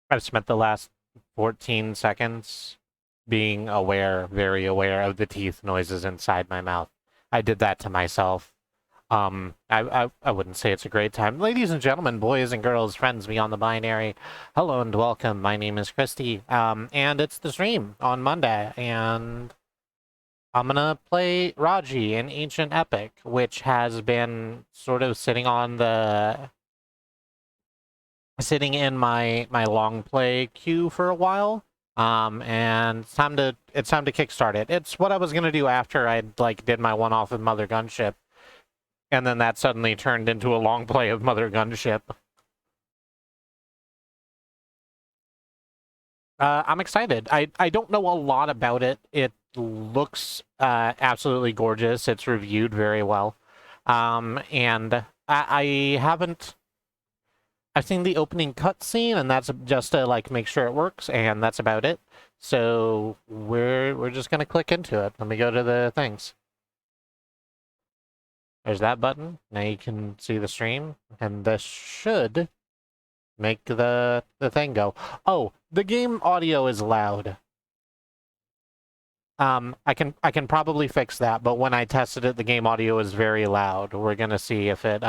I've spent the last 14 seconds being aware, very aware of the teeth noises inside my mouth. I did that to myself. I wouldn't say it's a great time. Ladies and gentlemen, boys and girls, friends beyond the binary, hello and welcome. My name is Kristi, and it's the stream on Monday, and I'm gonna play Raji, an ancient epic, which has been sort of sitting in my long play queue for a while. And it's time to kickstart it. It's what I was gonna do after I did my one-off with Mother Gunship, and then that suddenly turned into a long play of Mother Gunship. I'm excited. I don't know a lot about it. It looks absolutely gorgeous. It's reviewed very well. And I haven't. I've seen the opening cutscene, and that's just to make sure it works, and that's about it. So we're just gonna click into it. Let me go to the things. There's that button. Now you can see the stream, and this should make the thing go. Oh, the game audio is loud. I can probably fix that, but when I tested it, the game audio is very loud. We're gonna see if it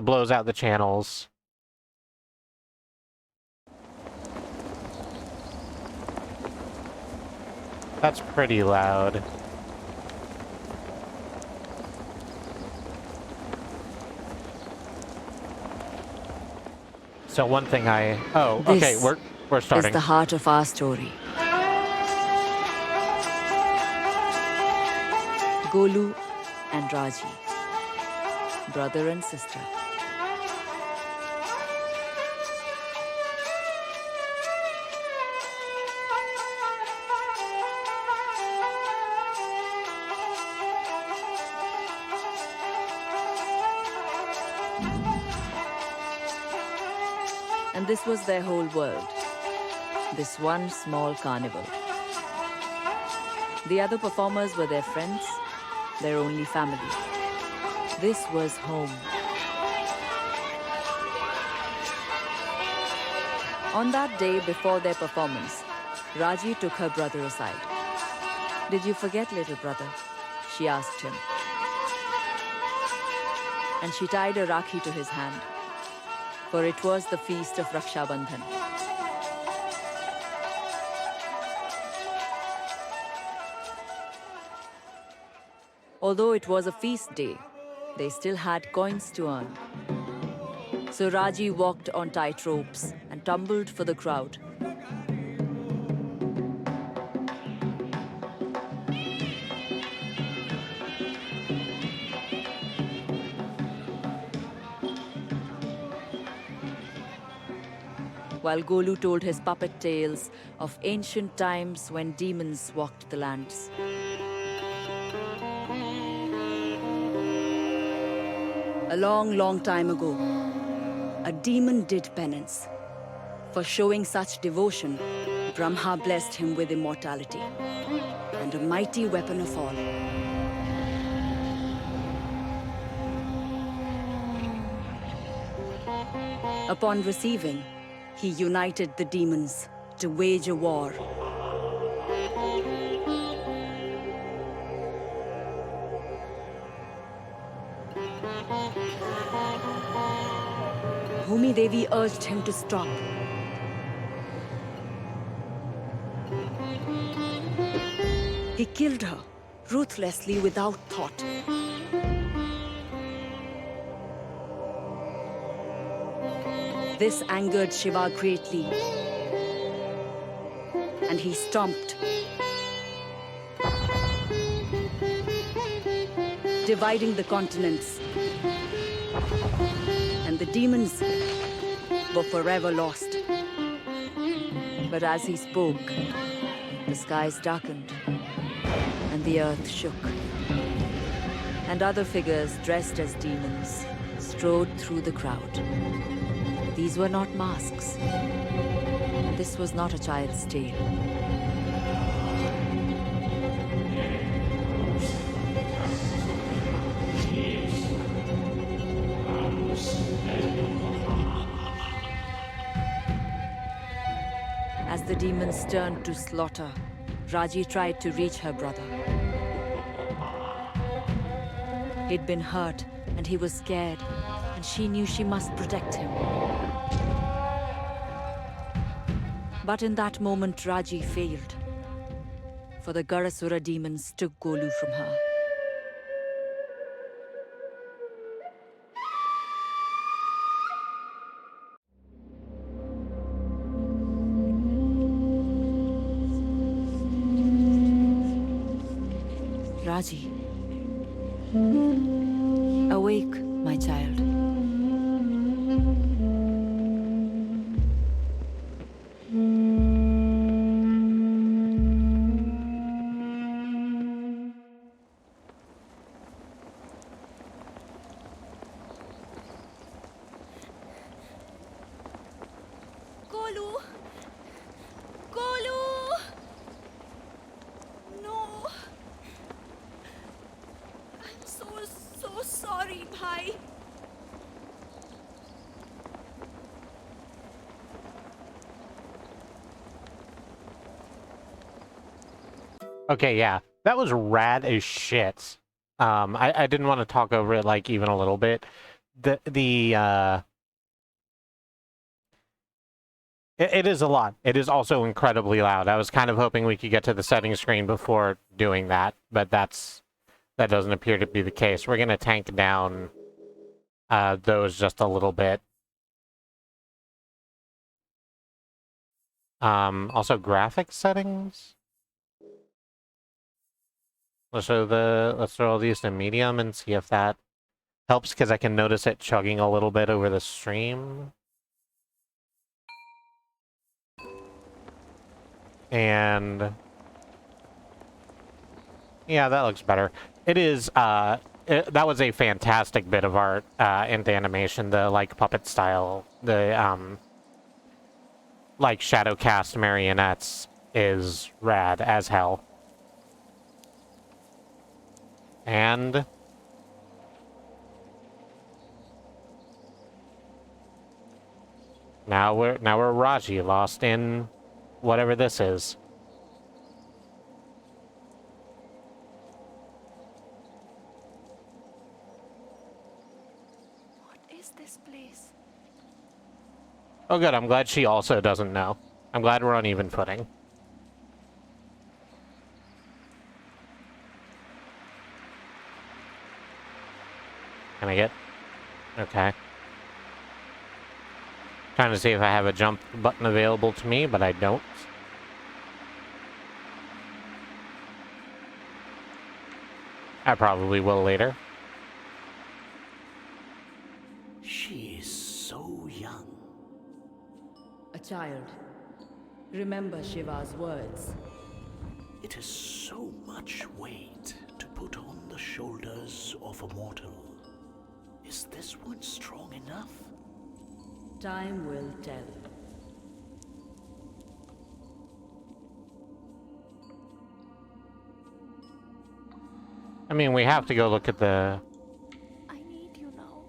blows out the channels. That's pretty loud. So one thing okay, we're starting. This is the heart of our story. Golu and Raji, brother and sister. And this was their whole world. This one small carnival. The other performers were their friends, their only family. This was home. On that day before their performance, Raji took her brother aside. "Did you forget, little brother?" she asked him. And she tied a rakhi to his hand, for it was the feast of Raksha Bandhan. Although it was a feast day, they still had coins to earn. So Raji walked on tight ropes and tumbled for the crowd. While Golu told his puppet tales of ancient times when demons walked the lands. A long, long time ago, a demon did penance. For showing such devotion, Brahma blessed him with immortality and a mighty weapon of all. Upon receiving, he united the demons to wage a war. Bhumi Devi urged him to stop. He killed her, ruthlessly without thought. This angered Shiva greatly, and he stomped, dividing the continents. And the demons were forever lost. But as he spoke, the skies darkened, and the earth shook. And other figures dressed as demons strode through the crowd. These were not masks. This was not a child's tale. the demons turned to slaughter, Raji tried to reach her brother. He'd been hurt, and he was scared, and she knew she must protect him. But in that moment, Raji failed, for the Garasura demons took Golu from her. Raji, awake, my child. Golu! Golu! No! I'm so sorry, bhai. Okay, yeah. That was rad as shit. I didn't want to talk over it like even a little bit. It is a lot. It is also incredibly loud. I was kind of hoping we could get to the settings screen before doing that, but that doesn't appear to be the case. We're gonna tank down those just a little bit. Also graphics settings. Let's throw all these to medium and see if that helps, because I can notice it chugging a little bit over the stream. And yeah, that looks better. It is, that was a fantastic bit of art into animation, the, like, puppet style. The, like, shadow cast marionettes is rad as hell. And now we're Raji, lost in whatever this is. What is this place? Oh good, I'm glad she also doesn't know. I'm glad we're on even footing. Can I get? Okay. Trying to see if I have a jump button available to me, but I don't. I probably will later. She is so young. A child. Remember Shiva's words. It is so much weight to put on the shoulders of a mortal. Is this one strong enough? Time will tell. I mean, we have to go look at the... I need you now.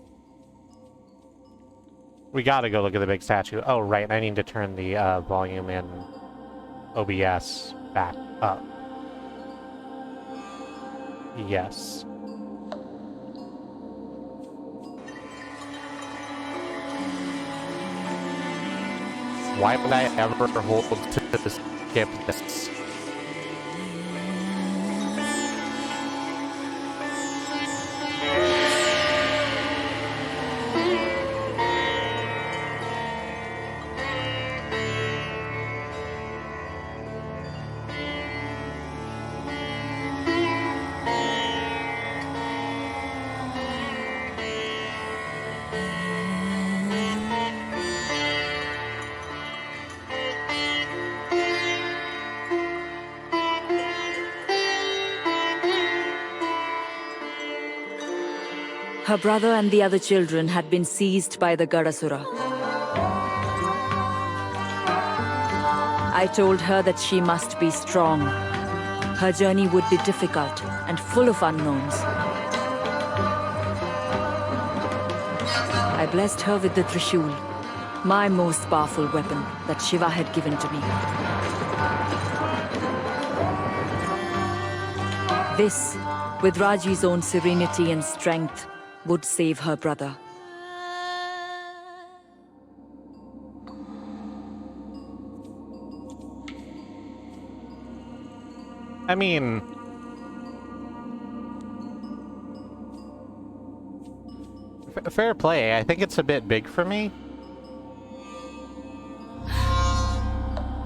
We gotta go look at the big statue. Oh, right, I need to turn the volume in OBS back up. Yes. Why would I ever hold to skip this? Her brother and the other children had been seized by the Garasura. I told her that she must be strong. Her journey would be difficult and full of unknowns. I blessed her with the Trishul, my most powerful weapon that Shiva had given to me. This, with Raji's own serenity and strength, would save her brother. I mean, fair play. I think it's a bit big for me.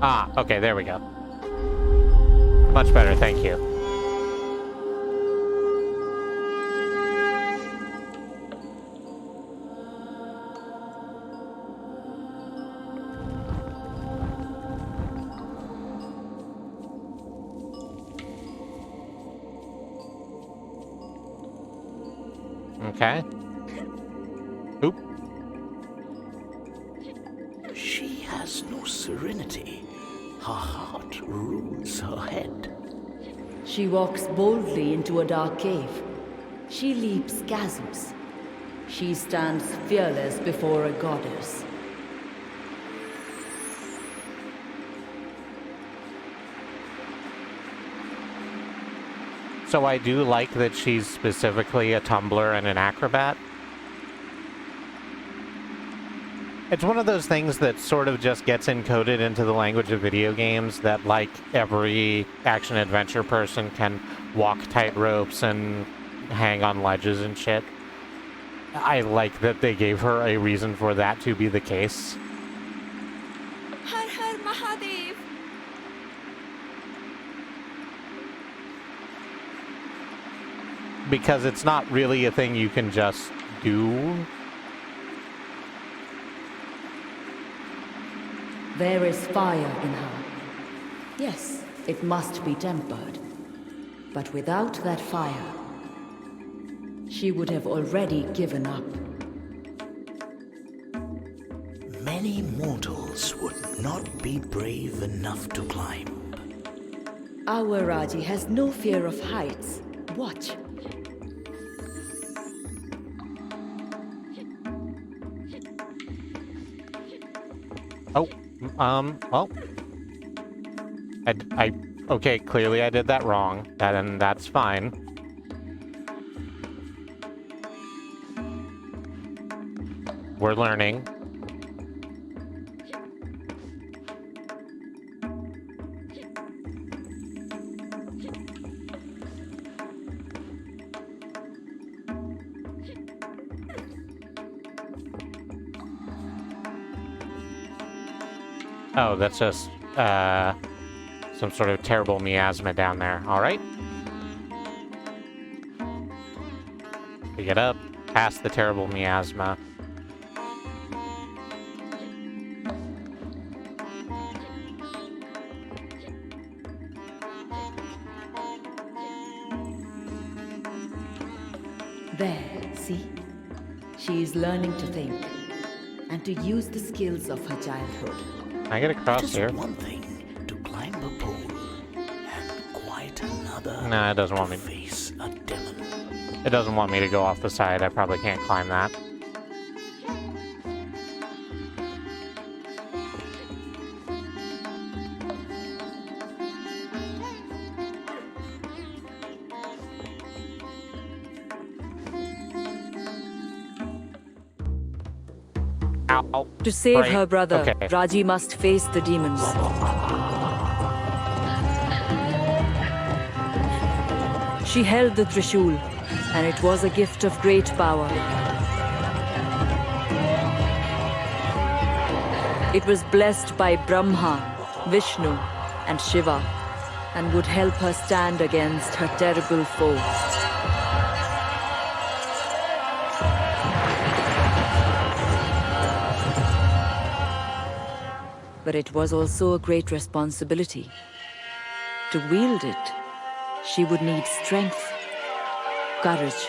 Ah, okay, there we go. Much better, thank you. Okay. Oop. She has no serenity. Her heart rules her head. She walks boldly into a dark cave. She leaps chasms. She stands fearless before a goddess. So I do like that she's specifically a tumbler and an acrobat. It's one of those things that sort of just gets encoded into the language of video games that, like, every action-adventure person can walk tight ropes and hang on ledges and shit. I like that they gave her a reason for that to be the case. Har Har Mahadev. Because it's not really a thing you can just do. There is fire in her. Yes, it must be tempered. But without that fire, she would have already given up. Many mortals would not be brave enough to climb. Our Raji has no fear of heights. Watch. Oh, well. Okay, clearly I did that wrong. And that's fine. We're learning. Oh, that's just, some sort of terrible miasma down there. Alright. Pick it up, past the terrible miasma. There, see? She is learning to think and to use the skills of her childhood. Can I get across It is here? one thing to climb a pole, and quite another Nah, it doesn't want to me. face a demon. It doesn't want me to go off the side. I probably can't climb that. Ow. To save Right. her brother, Okay. Raji must face the demons. She held the Trishul, and it was a gift of great power. It was blessed by Brahma, Vishnu, and Shiva, and would help her stand against her terrible foe. But it was also a great responsibility. To wield it, she would need strength, courage,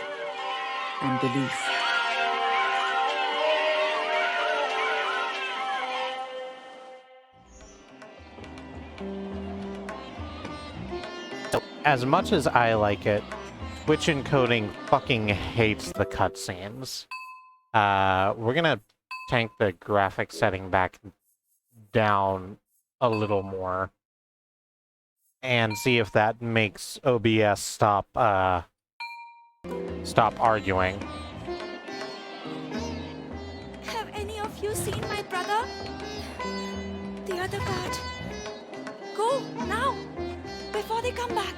and belief. So, as much as I like it, Twitch encoding fucking hates the cutscenes. We're gonna tank the graphic setting back down a little more. and see if that makes OBS stop arguing. Have any of you seen my brother? The other guard. Go, now! Before they come back.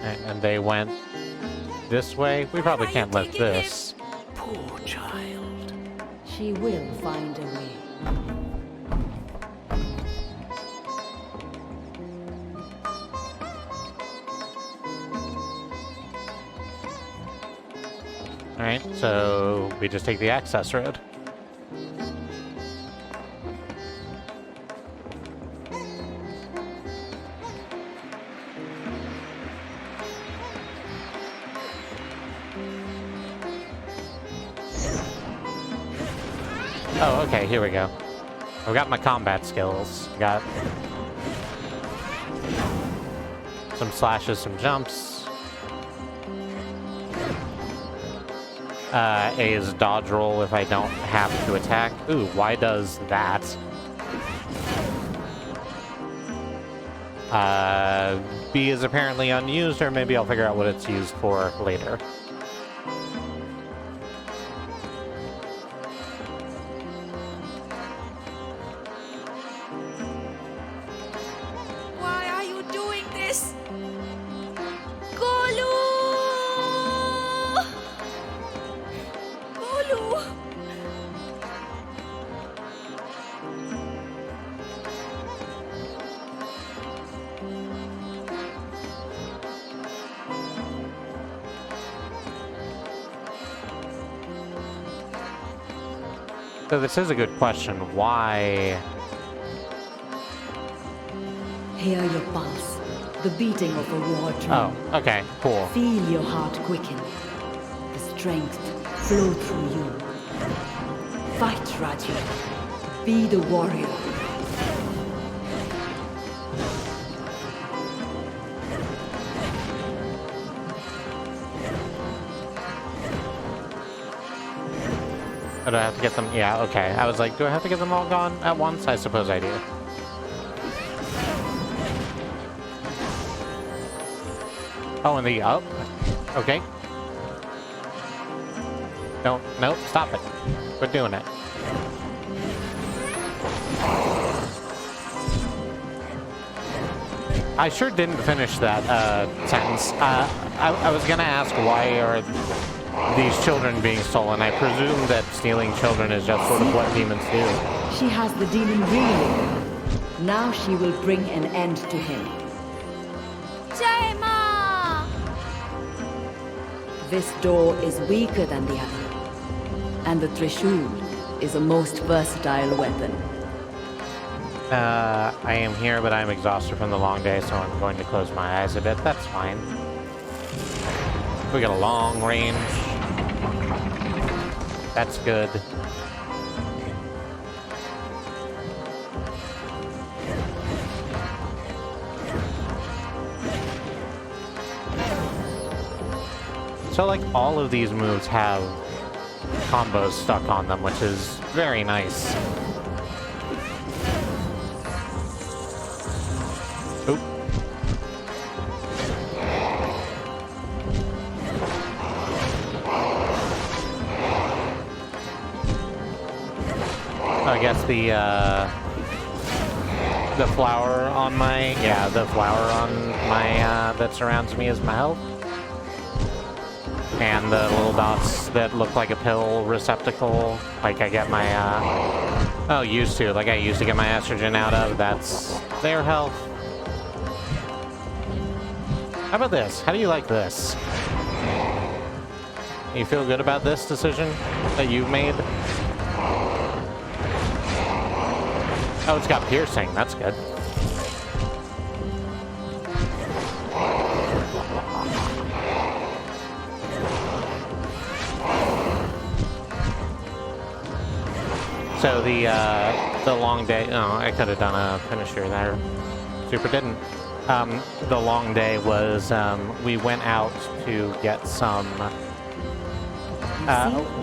And they went this way. We probably are can't you lift taking him? this. Poor child. She will find a way. Alright, so we just take the access road. Oh, okay, here we go. I've got my combat skills. Got some slashes, some jumps. A is dodge roll if I don't have to attack. Ooh, why does that? B is apparently unused, or maybe I'll figure out what it's used for later. Why are you doing this? Golu! Golu! So this is a good question. Why? Hear your pulse, the beating of a war drum. Oh, okay, cool. Feel your heart quicken, the strength flow through you. Fight, Raji. Be the warrior. Oh, do I have to get them? Yeah, okay. I was like, do I have to get them all gone at once? I suppose I do. Oh, and the up? Okay. Don't, nope, stop it. Quit doing it. I sure didn't finish that sentence. I was gonna ask, why are these children being stolen? I presume that stealing children is just sort of what demons do. She has the demon reeling. Now she will bring an end to him. Jai Ma! This door is weaker than the other. And the Trishul is a most versatile weapon. I am here, but I'm exhausted from the long day, so I'm going to close my eyes a bit. That's fine. We got a long range. That's good. So, like, all of these moves have combos stuck on them, which is very nice. Oop. I guess the flower on my, yeah, the flower on my, that surrounds me is my health. And the little dots that look like a pill receptacle, like I get my, oh, used to, like I used to get my estrogen out of, that's their health. How about this? How do you like this? You feel good about this decision that you've made? Oh, it's got piercing. That's good. So the long day. Oh, I could have done a finisher there. Super didn't. The long day was we went out to get some.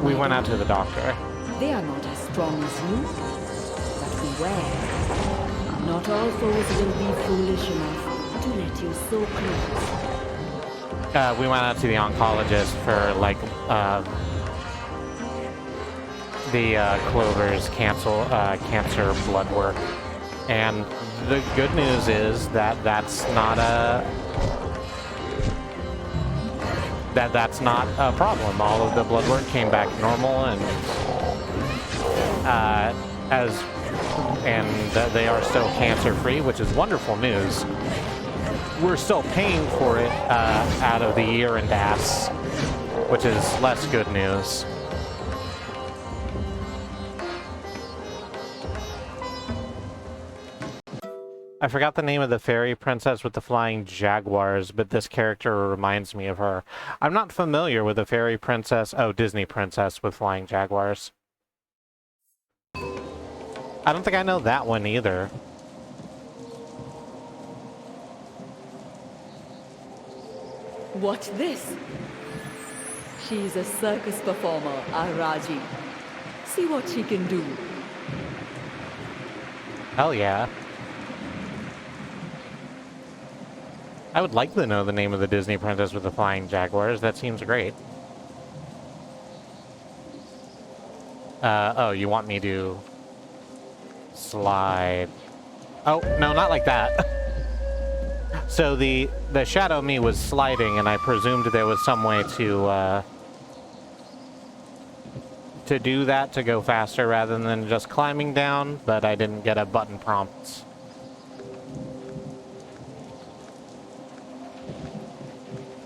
We went out to the doctor. They are not as strong as you, but beware. Not all foes will be foolish enough to let you so close. We went out to the oncologist for, like, the Clover's cancer blood work. And the good news is that that's not a problem. All of the blood work came back normal, and they are still cancer-free, which is wonderful news. We're still paying for it out of the urine gas, which is less good news. I forgot the name of the fairy princess with the flying jaguars, but this character reminds me of her. I'm not familiar with the fairy princess, Disney princess with flying jaguars. I don't think I know that one either. Watch this. She's a circus performer, a Raji. See what she can do. Hell yeah. I would like to know the name of the Disney princess with the flying jaguars. That seems great. Oh, you want me to slide? Oh, no, not like that. So the shadow me was sliding, and I presumed there was some way to do that, to go faster rather than just climbing down, but I didn't get a button prompt.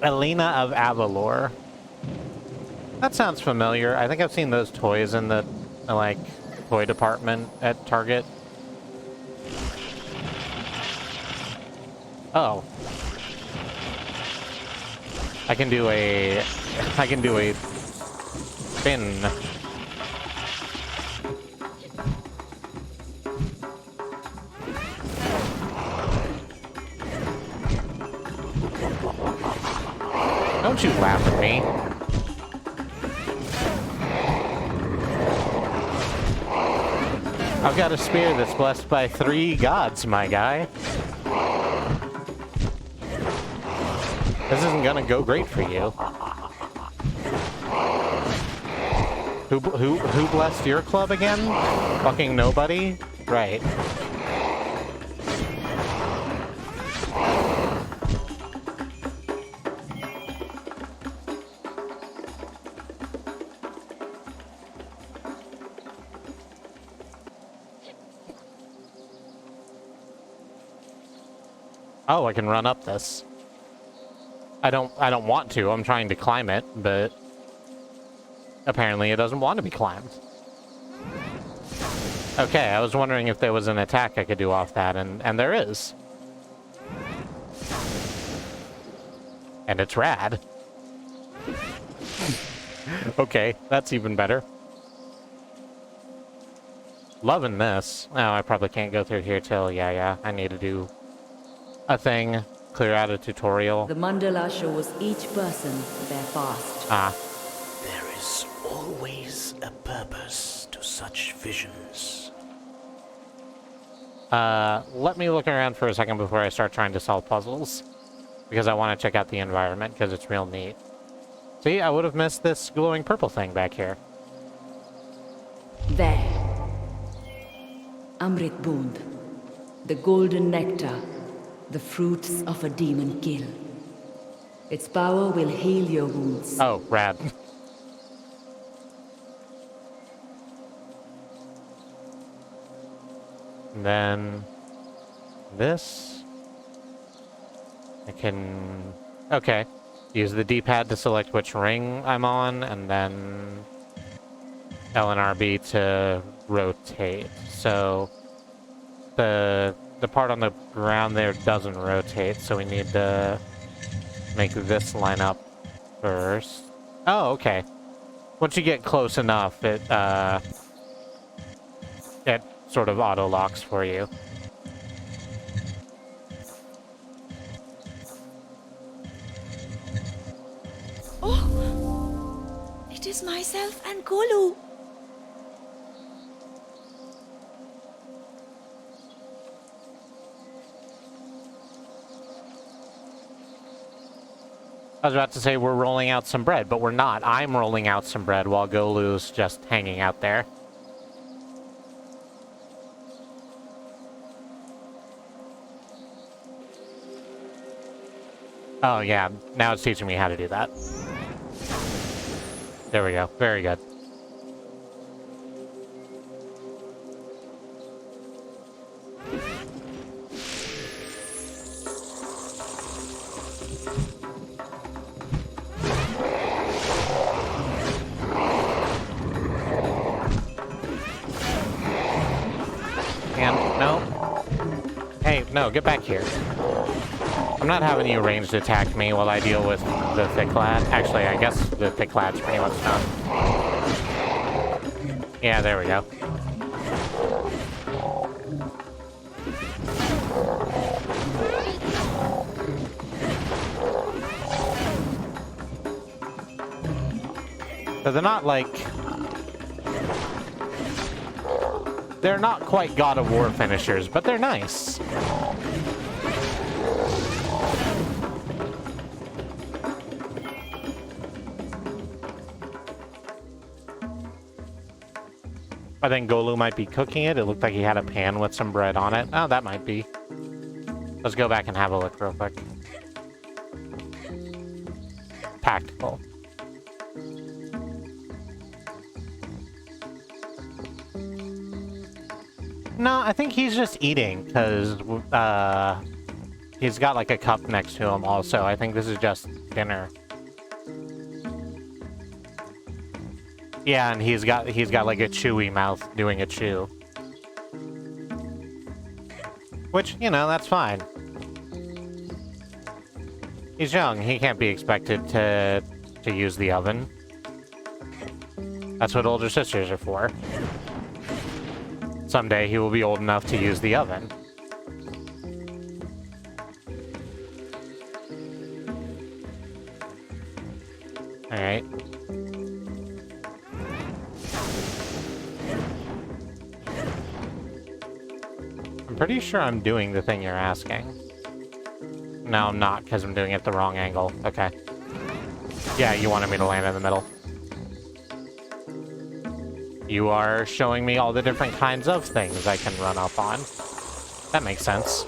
Elena of Avalor. That sounds familiar. I think I've seen those toys in the, like, toy department at Target. Oh. I can do a spin. Don't you laugh at me. I've got a spear that's blessed by 3 gods, my guy. This isn't gonna go great for you. Who blessed your club again? Fucking nobody? Right. Oh, I can run up this. I don't want to. I'm trying to climb it, but apparently it doesn't want to be climbed. Okay, I was wondering if there was an attack I could do off that, and there is. And it's rad. Okay, that's even better. Loving this. Oh, I probably can't go through here till, yeah, I need to do a thing. Clear out a tutorial. The mandala shows each person their past. Ah. There is always a purpose to such visions. Let me look around for a second before I start trying to solve puzzles. Because I want to check out the environment, because it's real neat. See, I would have missed this glowing purple thing back here. There. Amrit Bund. The golden nectar. The fruits of a demon kill. Its power will heal your wounds. Oh, rad. And then this. I can... Okay. Use the D-pad to select which ring I'm on, and then L and RB to rotate. So the part on the ground there doesn't rotate, so we need to make this line up first. Oh, okay. Once you get close enough, it sort of auto-locks for you. Oh! It is myself and Kolu. I was about to say we're rolling out some bread, but we're not. I'm rolling out some bread while Golu's just hanging out there. Oh yeah, now it's teaching me how to do that. There we go. Very good. And no. Hey, no, get back here. I'm not having you ranged attack me while I deal with the thick lad. Actually, I guess the thick lad's pretty much done. Yeah, there we go. So they're not like... They're not quite God of War finishers, but they're nice. I think Golu might be cooking it. It looked like he had a pan with some bread on it. Oh, that might be. Let's go back and have a look real quick. Tactical. No, I think he's just eating, because he's got like a cup next to him also. I think this is just dinner. Yeah, and he's got like a chewy mouth doing a chew. Which, you know, that's fine. He's young, he can't be expected to use the oven. That's what older sisters are for. Someday he will be old enough to use the oven. Alright. I'm pretty sure I'm doing the thing you're asking. No, I'm not, because I'm doing it the wrong angle. Okay. Yeah, you wanted me to land in the middle. You are showing me all the different kinds of things I can run up on. That makes sense.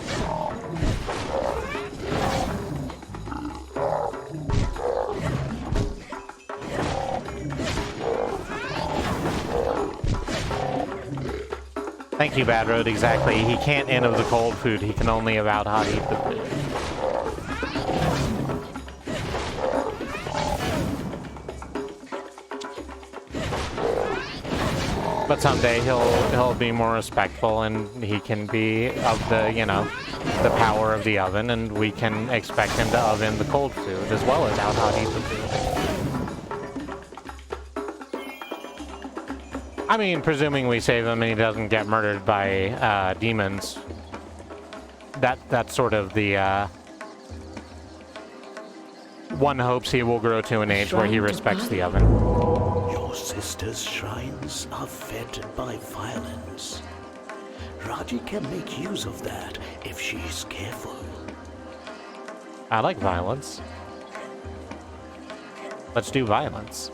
Thank you, Bad Road. Exactly. He can't in of the cold food. He can only about hot eat the food. But someday he'll be more respectful, and he can be of the, you know, the power of the oven, and we can expect him to oven the cold food as well as out hot eat the food. I mean, presuming we save him and he doesn't get murdered by demons. That's sort of the one hopes he will grow to an age where he respects the oven. Your sister's shrines are fed by violence. Raji can make use of that if she's careful. I like violence. Let's do violence.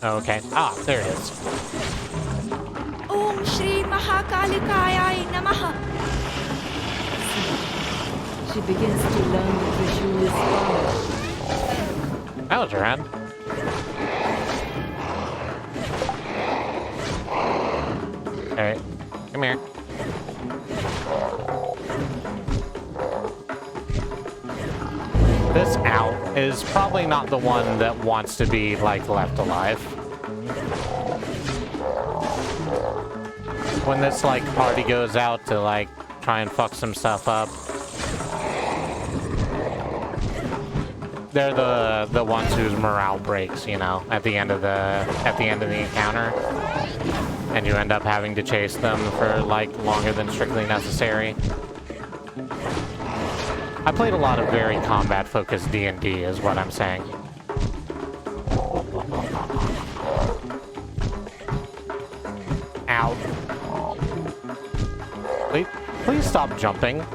Okay. Ah, there it is. Om Shri Mahakalikayai Namaha. She begins to learn the Trishuli's power. That was rad. Alright. Come here. This owl is probably not the one that wants to be, like, left alive. When this, like, party goes out to, like, try and fuck some stuff up, they're the ones whose morale breaks, you know, at the end of the encounter. And you end up having to chase them for, like, longer than strictly necessary. I played a lot of very combat-focused D&D, is what I'm saying. Ow. Please stop jumping.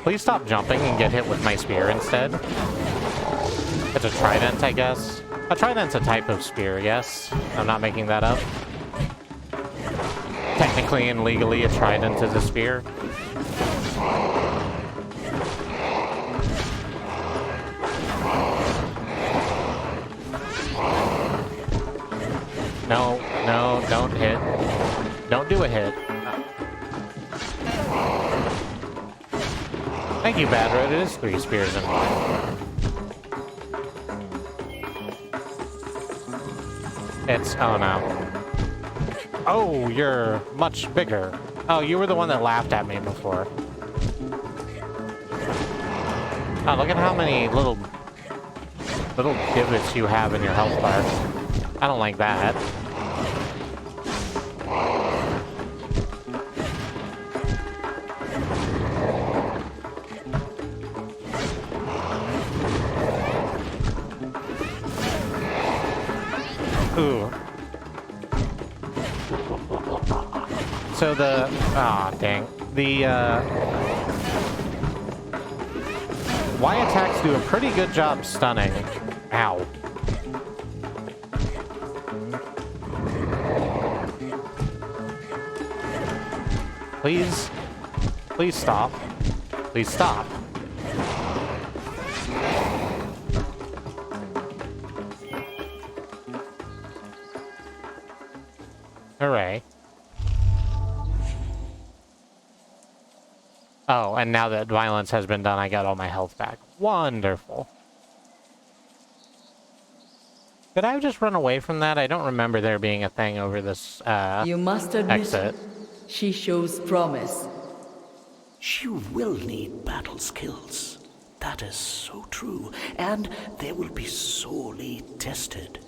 Please stop jumping and get hit with my spear instead. It's a trident, I guess. A trident's a type of spear, yes. I'm not making that up. Technically and legally, a trident is a spear. No, no, don't hit. Don't do a hit. Thank you, Bad Road. It is 3 spears in one. It's... oh no. Oh, you're much bigger. Oh, you were the one that laughed at me before. Oh, look at how many little divots you have in your health bar. I don't like that. Ooh. So the... aw, dang. The, Y attacks do a pretty good job stunning. Ow. Please. Please stop. Please stop. Hooray. Oh, and now that violence has been done, I got all my health back. Wonderful. Did I just run away from that? I don't remember there being a thing over this, You must admit, exit. she shows promise. She will need battle skills. That is so true, and they will be sorely tested.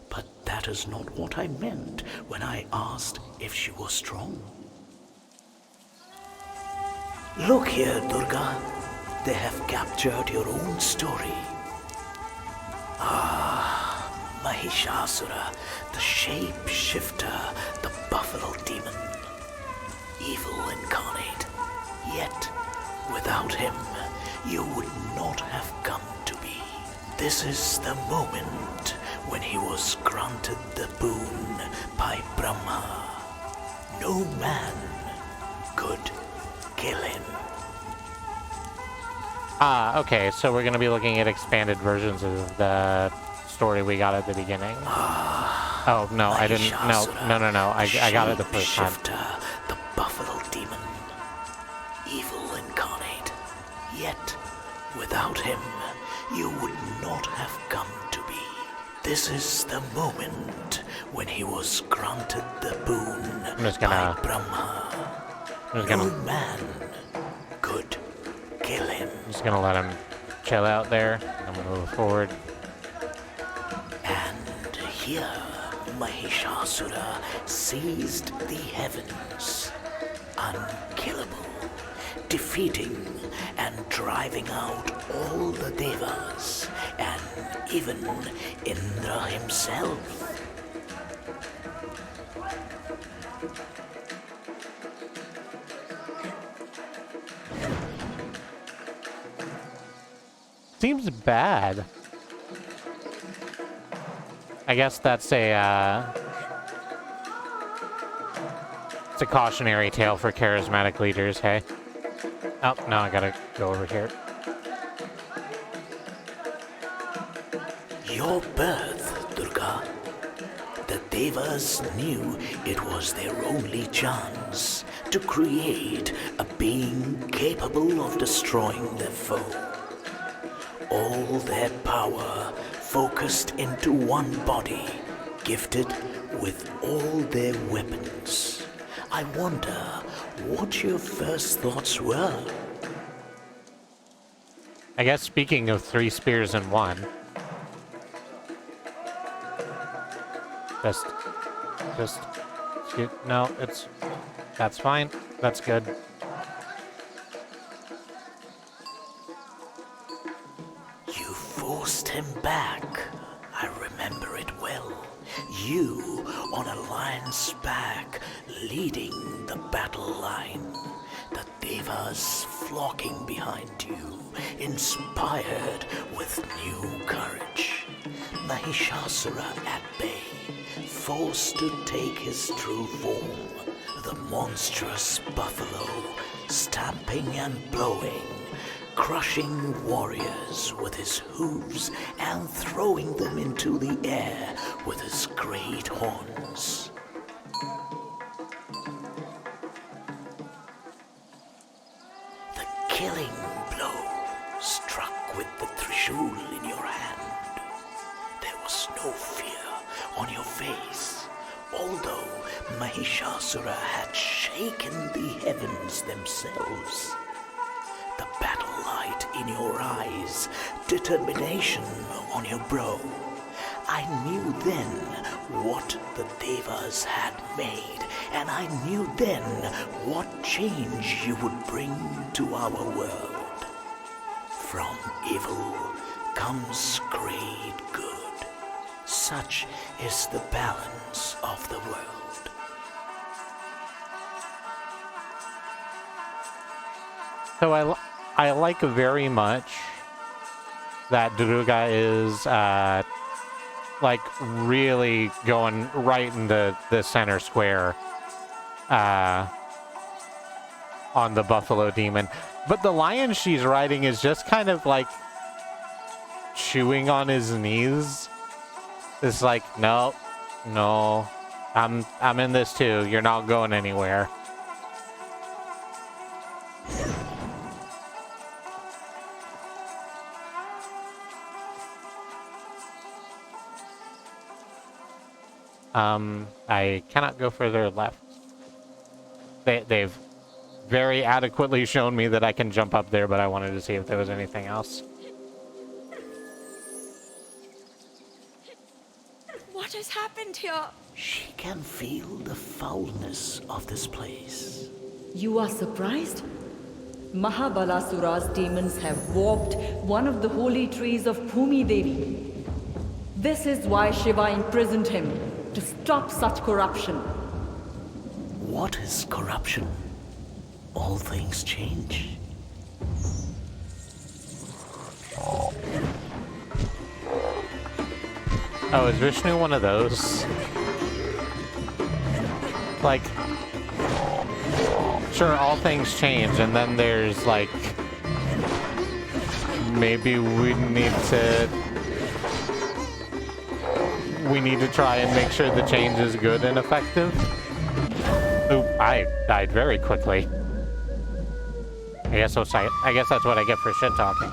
But that is not what I meant when I asked if she was strong. Look here, Durga. They have captured your own story. Ah, Mahishasura, the shape-shifter, the buffalo demon. Evil incarnate. Yet, without him, you would not have come to be. This is the moment when he was granted the boon by Brahma. No man could kill him. Ah, okay, so we're gonna be looking at expanded versions of the story we got at the beginning. Oh, no, I didn't. No. I got it the first time. The buffalo demon. Evil incarnate. Yet, without him, you would not have come to be. This is the moment when he was granted the boon by Brahma. No man could kill him. I'm just gonna let him chill out there. I'm gonna move forward. And here, Mahishasura seized the heavens, unkillable, defeating and driving out all the devas, and even Indra himself. Seems bad. I guess that's a, it's a cautionary tale for charismatic leaders, hey? Oh, no, I gotta go over here. Your birth, Durga. The Devas knew it was their only chance to create a being capable of destroying their foe. All their power focused into one body, gifted with all their weapons. I wonder what your first thoughts were. I guess speaking of 3 spears in one. No, that's fine. That's good. him back. I remember it well. You on a lion's back, leading the battle line. The Devas flocking behind you, inspired with new courage. Mahishasura at bay, forced to take his true form. The monstrous buffalo, stamping and blowing, crushing warriors with his hooves and throwing them into the air with his great horns. The killing blow struck with the trishul in your hand. There was no fear on your face, although Mahishasura had shaken the heavens themselves. The battle light in your eyes, determination on your brow. I knew then what the Devas had made, and I knew then what change you would bring to our world. From evil comes great good. Such is the balance of the world. So I like very much that Druga is like really going right into the center square on the buffalo demon. But the lion she's riding is just kind of like chewing on his knees. It's like, no, I'm in this too. You're not going anywhere. I cannot go further left. They've very adequately shown me that I can jump up there, but I wanted to see if there was anything else. What has happened here? She can feel the foulness of this place. You are surprised? Mahabalasura's demons have warped one of the holy trees of Bhumi Devi. This is why Shiva imprisoned him, to stop such corruption. What is corruption? All things change. Oh, is Vishnu one of those? Like, sure, all things change, and then there's like, maybe we need to try and make sure the change is good and effective. Oop, I died very quickly. I guess that's what I get for shit talking.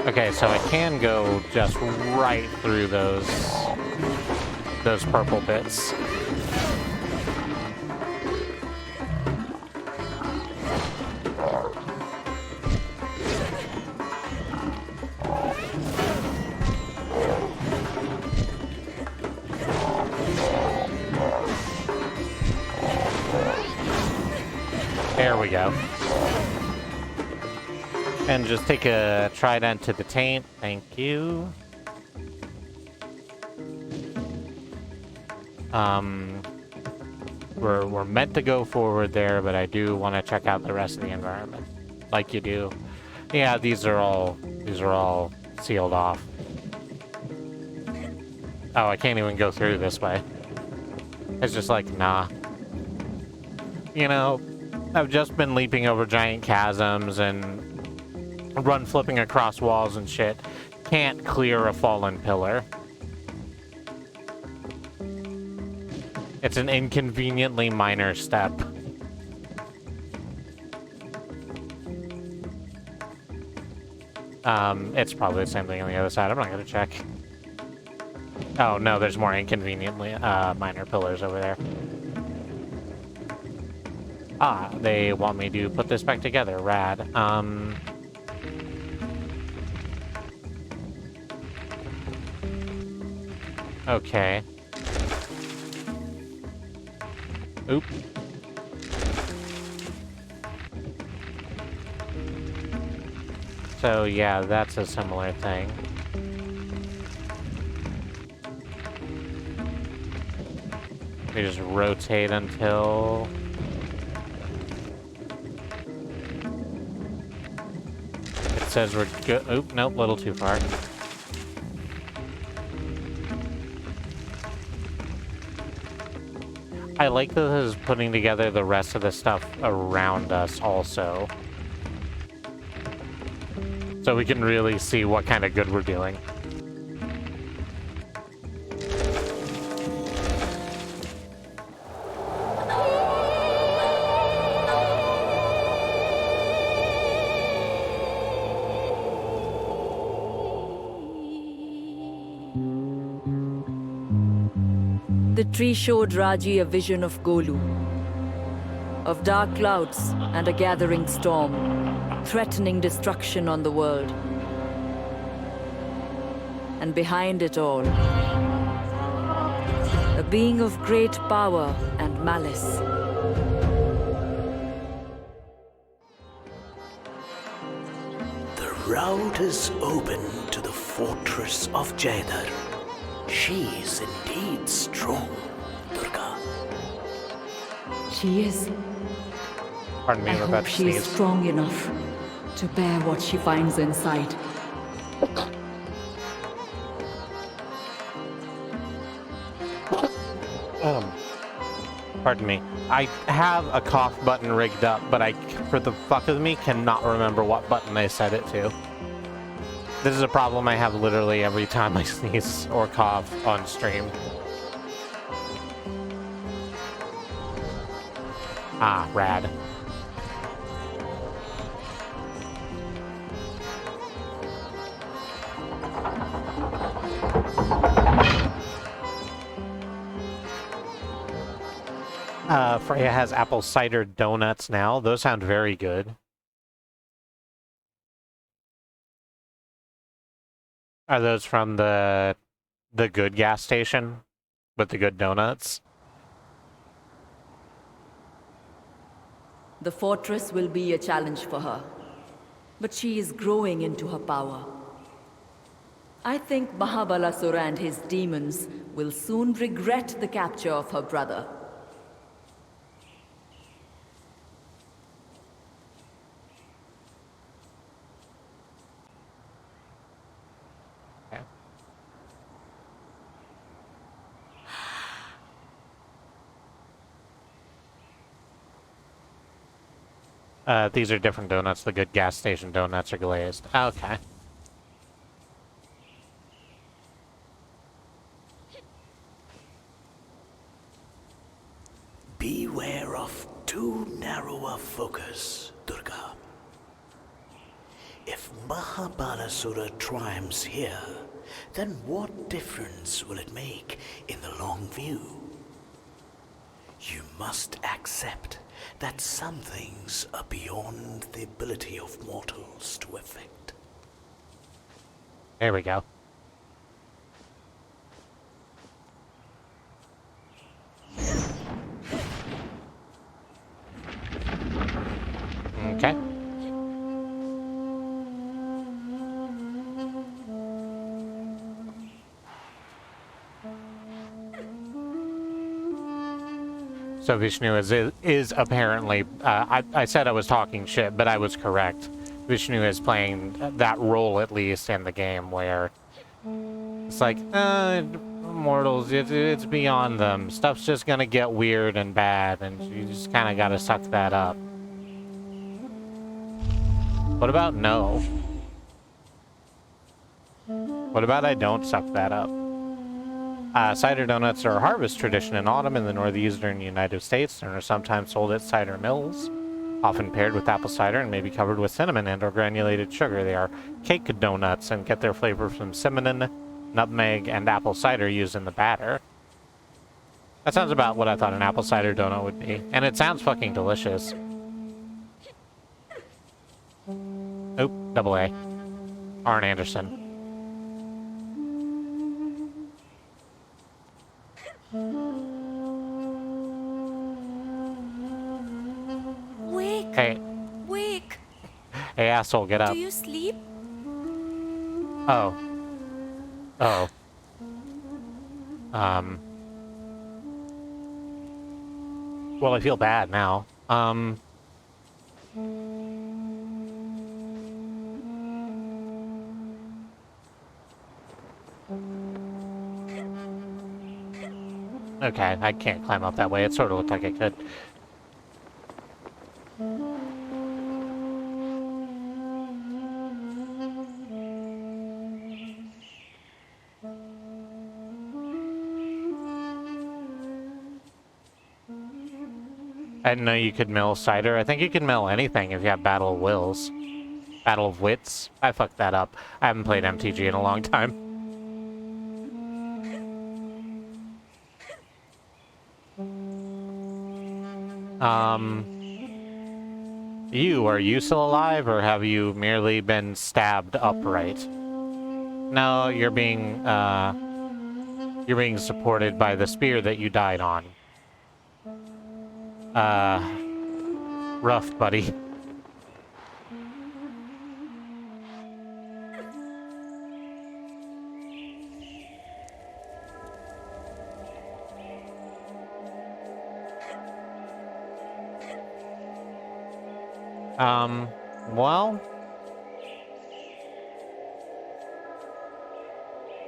Okay, so I can go just right through those purple bits. There we go. And just take a trident to the taint. Thank you. We're meant to go forward there, but I do want to check out the rest of the environment, like you do. Yeah, these are all sealed off. Oh, I can't even go through this way. It's just like, nah. You know, I've just been leaping over giant chasms and run flipping across walls and shit. Can't clear a fallen pillar. It's an inconveniently minor step. It's probably the same thing on the other side. I'm not gonna check. Oh, no, there's more inconveniently minor pillars over there. Ah, they want me to put this back together. Rad. Okay. Oop. So, yeah, that's a similar thing. We just rotate until... it says we're good. Oop, nope, a little too far. I like that this is putting together the rest of the stuff around us also. So we can really see what kind of good we're doing. The tree showed Raji a vision of Golu, of dark clouds and a gathering storm, threatening destruction on the world. And behind it all, a being of great power and malice. The route is open to the fortress of Jaidar. She is indeed strong, Durga. She is. Pardon me, I I'm about hope to she is sneeze. strong enough to bear what she finds inside. Pardon me. I have a cough button rigged up, but I, for the fuck of me, cannot remember what button I set it to. This is a problem I have literally every time I sneeze or cough on stream. Ah, rad. Freya has apple cider donuts now. Those sound very good. Are those from the good gas station with the good donuts? The fortress will be a challenge for her, but she is growing into her power. I think Mahabalasura and his demons will soon regret the capture of her brother. These are different donuts. The good gas station donuts are glazed. Okay. Beware of too narrow a focus, Durga. If Mahabalasura triumphs here, then what difference will it make in the long view? You must accept that some things are beyond the ability of mortals to effect. There we go. Okay. So Vishnu is apparently, I said I was talking shit, but I was correct. Vishnu is playing that role, at least, in the game, where it's like, mortals, it's beyond them. Stuff's just gonna get weird and bad, and you just kind of gotta suck that up. What about no? What about I don't suck that up? Cider donuts are a harvest tradition in autumn in the northeastern United States and are sometimes sold at cider mills. Often paired with apple cider and may be covered with cinnamon and or granulated sugar. They are cake donuts and get their flavor from cinnamon, nutmeg, and apple cider used in the batter. That sounds about what I thought an apple cider donut would be. And it sounds fucking delicious. Oop, double A. Arn Anderson. Wake! Hey, Wake! hey asshole, get up. Do you sleep? Oh. Oh. Well, I feel bad now. Okay, I can't climb up that way. It sort of looked like I could. I didn't know you could mill cider. I think you can mill anything if you have Battle of Wills. Battle of Wits. I fucked that up. I haven't played MTG in a long time. Are you still alive, or have you merely been stabbed upright? No, you're being supported by the spear that you died on. Rough, buddy. Well,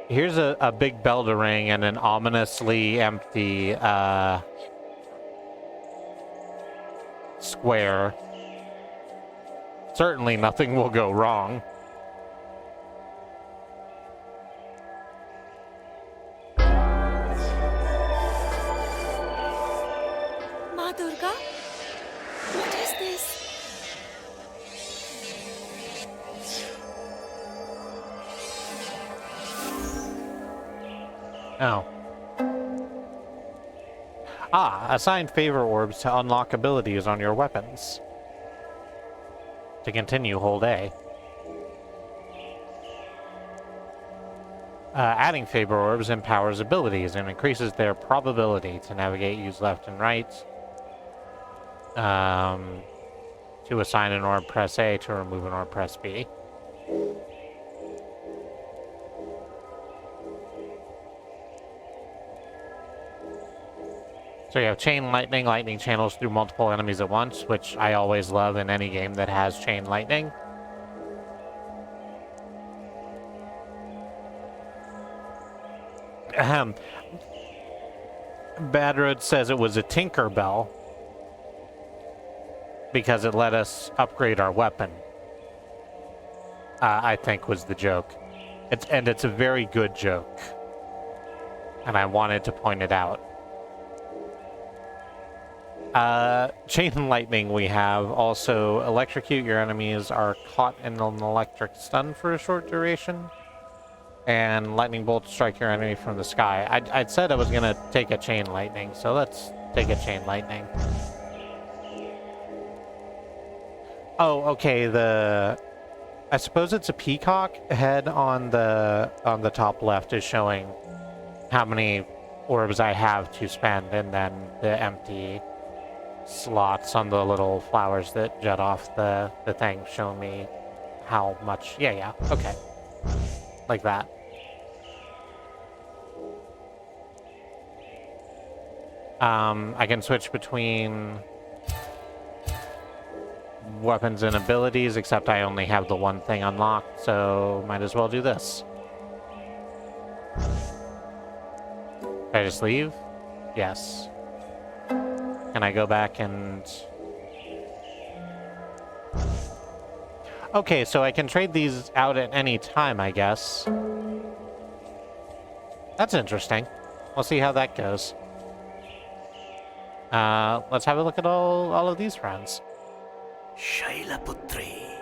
here's a big bell to ring and an ominously empty, square. Certainly nothing will go wrong. Ma Durga? What is this? Oh. Assign favor orbs to unlock abilities on your weapons. To continue, hold A. Adding favor orbs empowers abilities and increases their probability to navigate, use left and right. To assign an orb, press A. To remove an orb, press B. So you have chain lightning. Lightning channels through multiple enemies at once, which I always love in any game that has chain lightning. Ahem. Badroad says it was a Tinkerbell because it let us upgrade our weapon. I think was the joke. It's a very good joke. And I wanted to point it out. Chain lightning we have. Also, electrocute. Your enemies are caught in an electric stun for a short duration. And lightning bolt strike your enemy from the sky. I'd said I was gonna take a chain lightning, so let's take a chain lightning. Oh, okay, I suppose it's a peacock head on the top left is showing how many orbs I have to spend, and then the empty slots on the little flowers that jut off the thing show me how much. Yeah, okay. Like that. I can switch between weapons and abilities, except I only have the one thing unlocked, so might as well do this. Can I just leave? Yes. Can I go back and... Okay, so I can trade these out at any time, I guess. That's interesting. We'll see how that goes. Let's have a look at all of these friends. Shailaputri,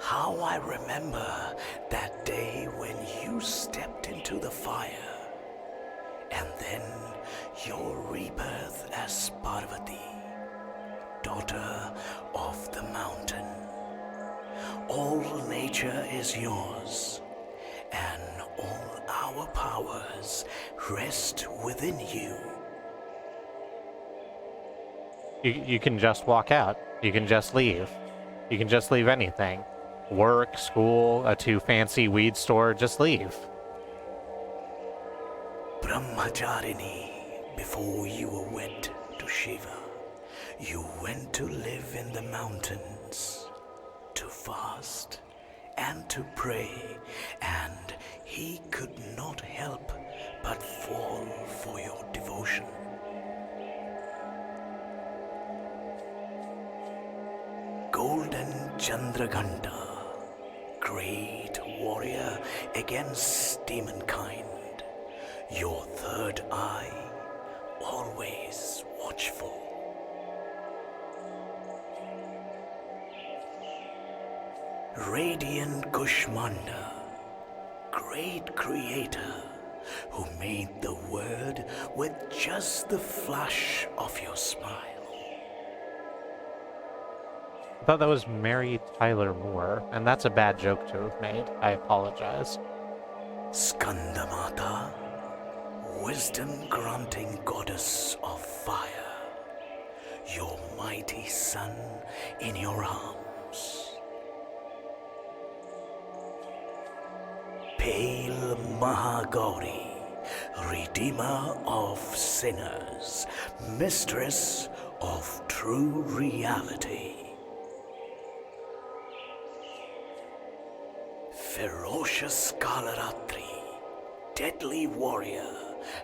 How I remember that day when you stepped into the fire, and then your rebirth as Parvati, daughter of the mountain. All nature is yours, and all our powers rest within you. You can just walk out. You can just leave. You can just leave anything. Work, school, a too fancy weed store, just leave. Brahmacharini, before you were wed to Shiva, you went to live in the mountains, to fast and to pray, and he could not help but fall for your devotion. Golden Chandraghanta, great warrior against demonkind, your third eye, always watchful. Radiant Kushmanda, great creator, who made the world with just the flash of your smile. I thought that was Mary Tyler Moore, and that's a bad joke to have made. I apologize. Skandamata, wisdom-granting goddess of fire, your mighty son in your arms. Pale Mahagauri, redeemer of sinners, mistress of true reality. Ferocious Kalaratri, deadly warrior,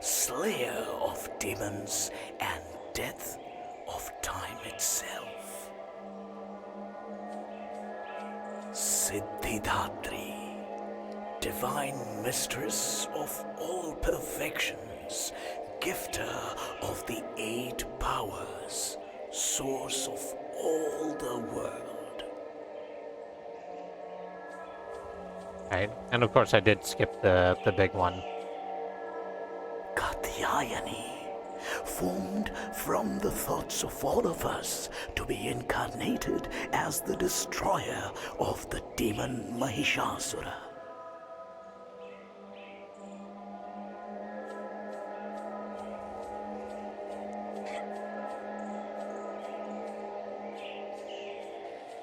slayer of demons and death of time itself. Siddhidatri, divine mistress of all perfections, gifter of the 8 powers, source of all the world. Right, and of course I did skip the big one. Katyayani, formed from the thoughts of all of us to be incarnated as the destroyer of the demon Mahishasura.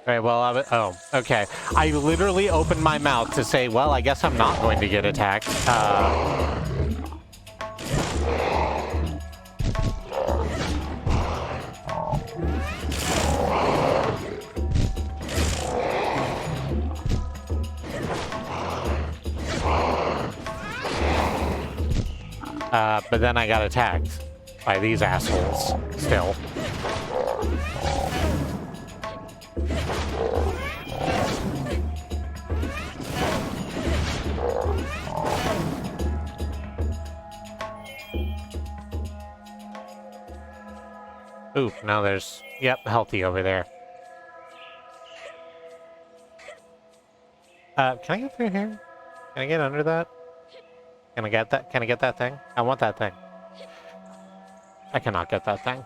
Right, well, oh, okay. I literally opened my mouth to say, well, I guess I'm not going to get attacked. But then I got attacked by these assholes still. Ooh, now there's, yep, healthy over there. Can I get through here? Can I get under that? Can I get that? Can I get that thing? I want that thing. I cannot get that thing.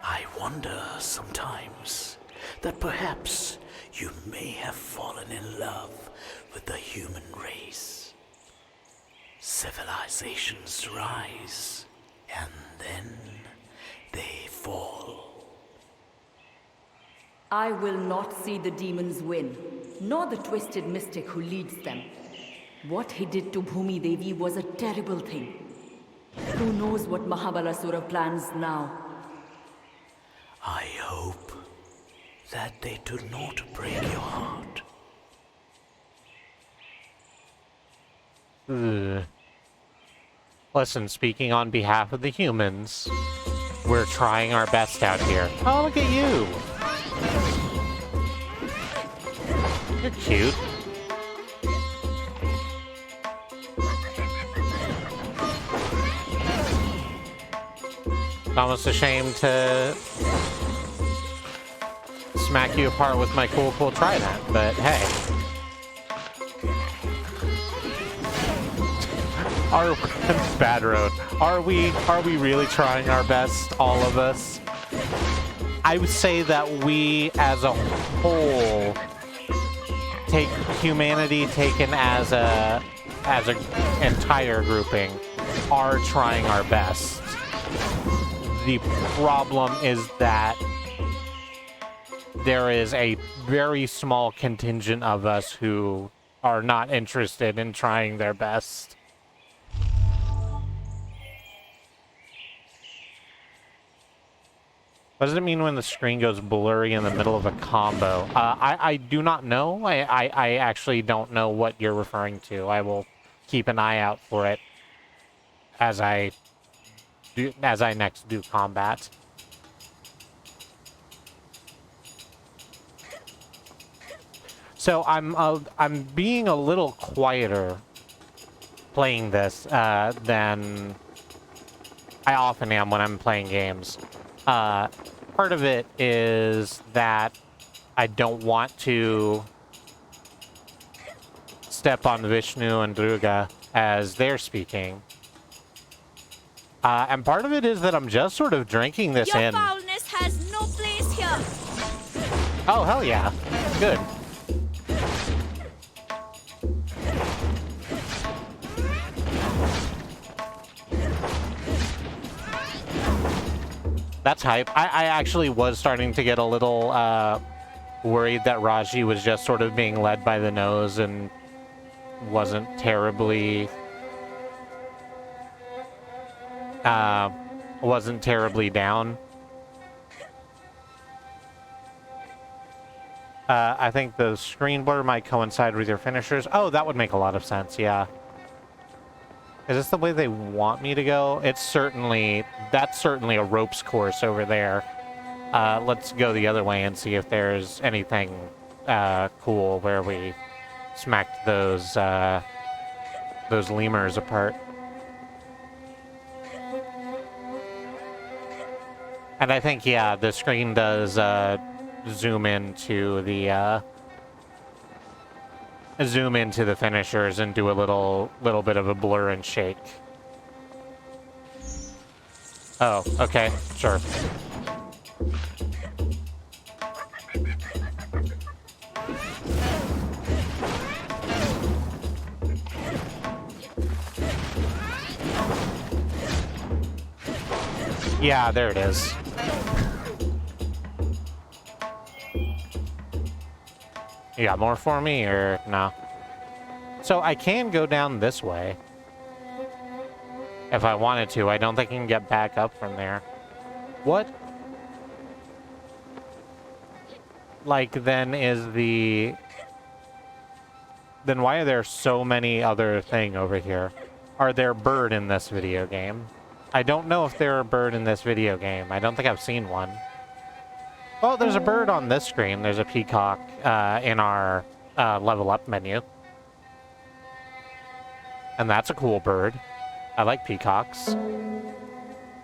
I wonder sometimes that perhaps you may have fallen in love with the human race. Civilizations rise, and then they fall. I will not see the demons win, nor the twisted mystic who leads them. What he did to Bhumi Devi was a terrible thing. Who knows what Mahabalasura plans now? I hope that they do not break your heart. Ugh. Listen, speaking on behalf of the humans, we're trying our best out here. Oh, look at you! You're cute. It's almost a shame to smack you apart with my cool trident, but hey. Bad road. Are we really trying our best, all of us? I would say that we, as a whole, take humanity taken as a entire grouping, are trying our best. The problem is that there is a very small contingent of us who are not interested in trying their best. What does it mean when the screen goes blurry in the middle of a combo? I do not know. I actually don't know what you're referring to. I will keep an eye out for it as I next do combat. So I'm being a little quieter playing this than I often am when I'm playing games. Part of it is that I don't want to step on Vishnu and Durga as they're speaking. And part of it is that I'm just sort of drinking this Your in. foulness has no place here. Oh, hell yeah. Good. That's hype. I actually was starting to get a little worried that Raji was just sort of being led by the nose and wasn't terribly down. I think the screen blur might coincide with your finishers. Oh, that would make a lot of sense, yeah. Is this the way they want me to go? That's certainly a ropes course over there. Let's go the other way and see if there's anything cool where we smacked those lemurs apart. And I think, yeah, the screen does zoom into the finishers and do a little bit of a blur and shake. Oh, okay, sure. Yeah, there it is. You got more for me, or no? So I can go down this way. If I wanted to. I don't think I can get back up from there. What? Like, then why are there so many other thing over here? Are there bird in this video game? I don't know if there are bird in this video game. I don't think I've seen one. Well, there's a bird on this screen. There's a peacock in our level up menu. And that's a cool bird. I like peacocks.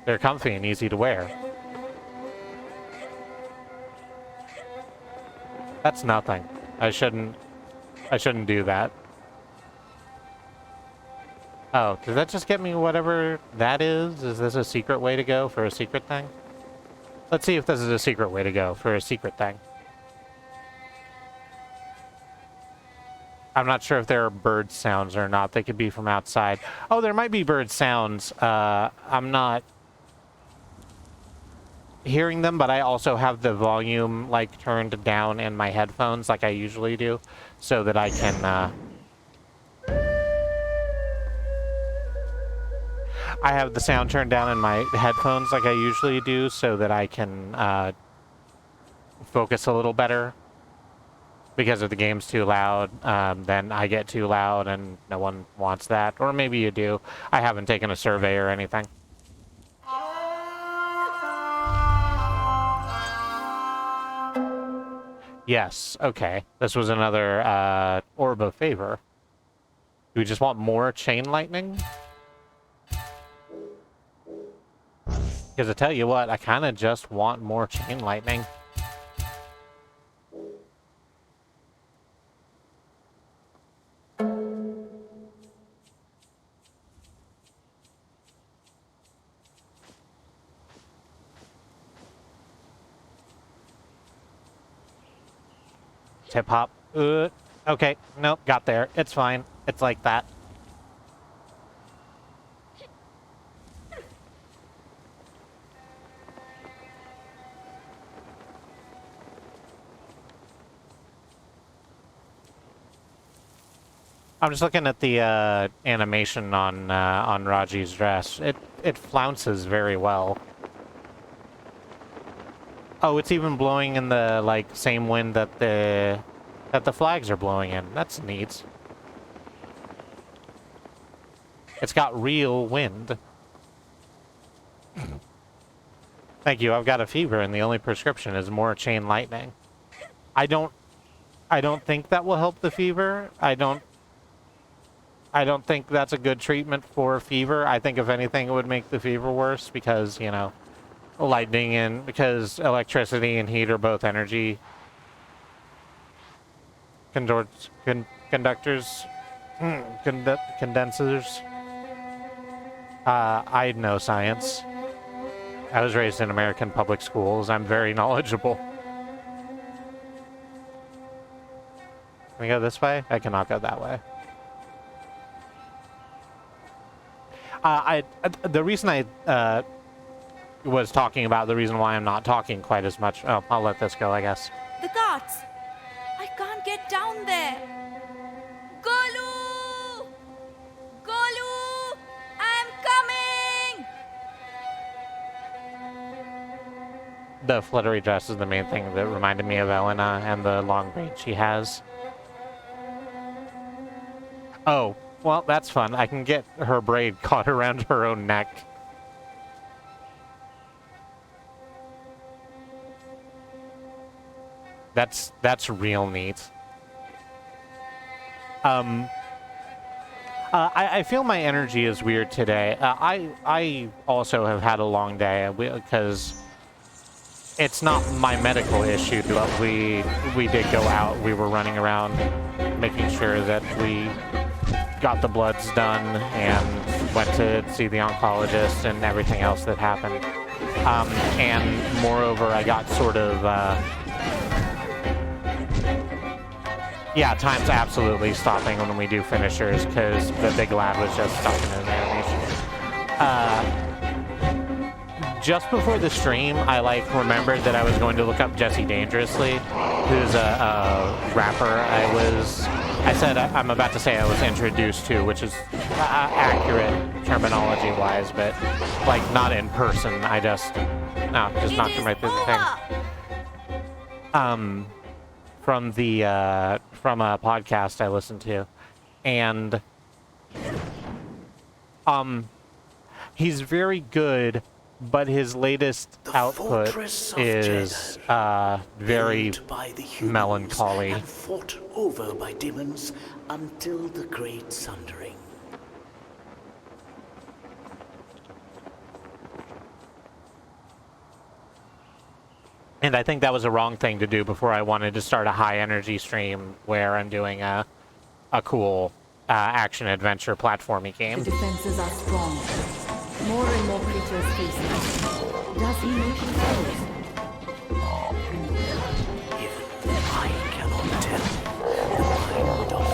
They're comfy and easy to wear. That's nothing. I shouldn't do that. Oh, does that just get me whatever that is? Is this a secret way to go for a secret thing? Let's see if this is a secret way to go for a secret thing. I'm not sure if there are bird sounds or not. They could be from outside. Oh, there might be bird sounds. I'm not hearing them, but I also have the volume like turned down in my headphones like I usually do, so that I can I have the sound turned down in my headphones like I usually do, so that I can focus a little better. Because if the game's too loud, then I get too loud and no one wants that. Or maybe you do. I haven't taken a survey or anything. Yes, okay. This was another orb of favor. Do we just want more chain lightning? Because I tell you what, I kind of just want more chain lightning. tip hop. Okay, nope, got there. It's fine. It's like that. I'm just looking at the animation on Raji's dress. It flounces very well. Oh, it's even blowing in the like same wind that the flags are blowing in. That's neat. It's got real wind. Thank you. I've got a fever, and the only prescription is more chain lightning. I don't think that will help the fever. I don't think that's a good treatment for fever. I think if anything, it would make the fever worse because, you know, lightning and because electricity and heat are both energy conductors, condensers. I know science. I was raised in American public schools. I'm very knowledgeable. Can we go this way? I cannot go that way. The reason I was talking about the reason why I'm not talking quite as much. Oh, I'll let this go, I guess. The guards! I can't get down there! Golu! Golu! I'm coming! The fluttery dress is the main thing that reminded me of Elena and the long braid she has. Oh, well, that's fun. I can get her braid caught around her own neck. That's real neat. I feel my energy is weird today. I also have had a long day because it's not my medical issue, but we did go out. We were running around making sure that we got the bloods done and went to see the oncologist and everything else that happened. And moreover, I got sort of yeah, time's absolutely stopping when we do finishers because the big lad was just stuck in his animation. Just before the stream, I remembered that I was going to look up Jesse Dangerously, who's a rapper. I said I'm about to say I was introduced to, which is accurate terminology-wise, but like not in person. I just knocked him right through the thing. From a podcast I listened to, and he's very good, but his latest output is very melancholy. And fought over by demons until the great sundering. And I think that was a wrong thing to do before I wanted to start a high energy stream where I'm doing a cool action adventure platformy game. The defenses are strong. More and more creatures face us. Does he know she knows? Even I cannot tell the mind of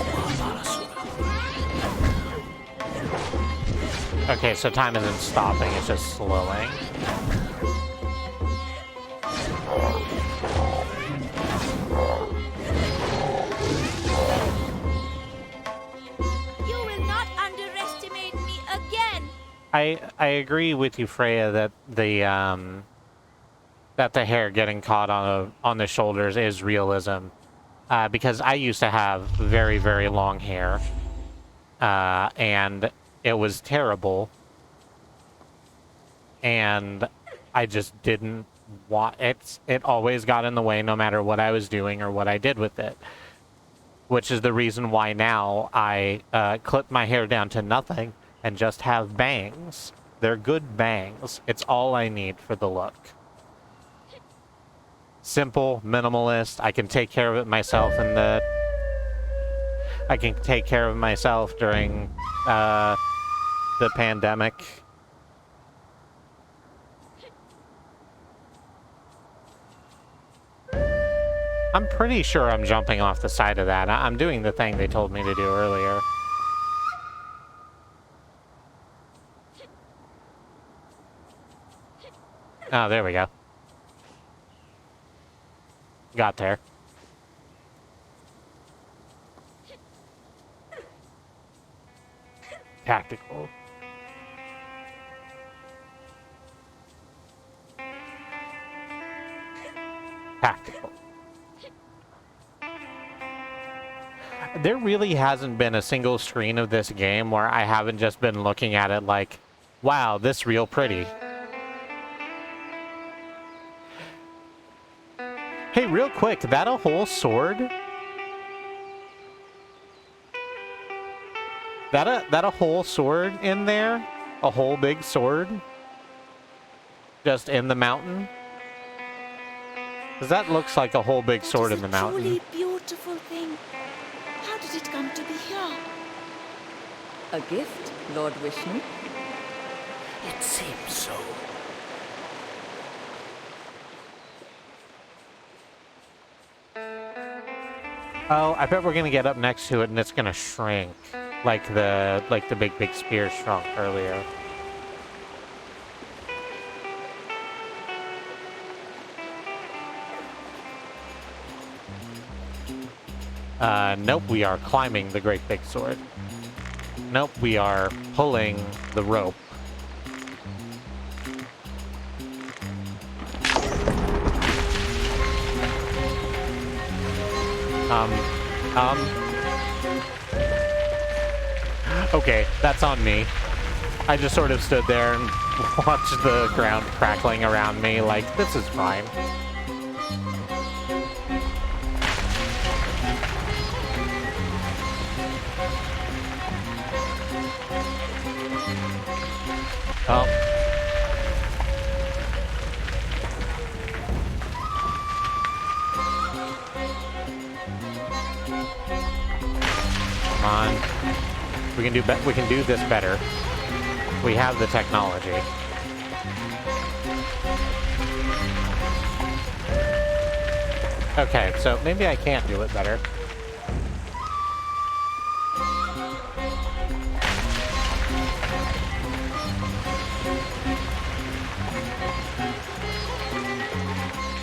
Mahabharasura. Okay, so time isn't stopping, it's just slowing. You will not underestimate me again! I agree with you, Freya, that the hair getting caught on the shoulders is realism, because I used to have very, very long hair, and it was terrible, and I just didn't want it. It always got in the way, no matter what I was doing or what I did with it, which is the reason why now I clip my hair down to nothing and just have bangs. They're good bangs. It's all I need for the look. Simple, minimalist. I can take care of it myself I can take care of myself during the pandemic. I'm pretty sure I'm jumping off the side of that. I'm doing the thing they told me to do earlier. Oh, there we go. Got there. Tactical. Tactical. There really hasn't been a single screen of this game where I haven't just been looking at it like, wow, this real pretty. Hey, real quick, that a whole sword? That a whole sword in there? A whole big sword? Just in the mountain? Because that looks like a whole big sword in the mountain. Truly beautiful thing. How did it come to be here? A gift, Lord Vishnu? It seems so. Oh, I bet we're gonna get up next to it and it's gonna shrink. Like the big spear shrunk earlier. Nope, we are climbing the great big sword. Nope, we are pulling the rope. Okay, that's on me. I just sort of stood there and watched the ground crackling around me like, this is fine. Oh. Come on. We can do this better. We have the technology. Okay, so maybe I can't do it better.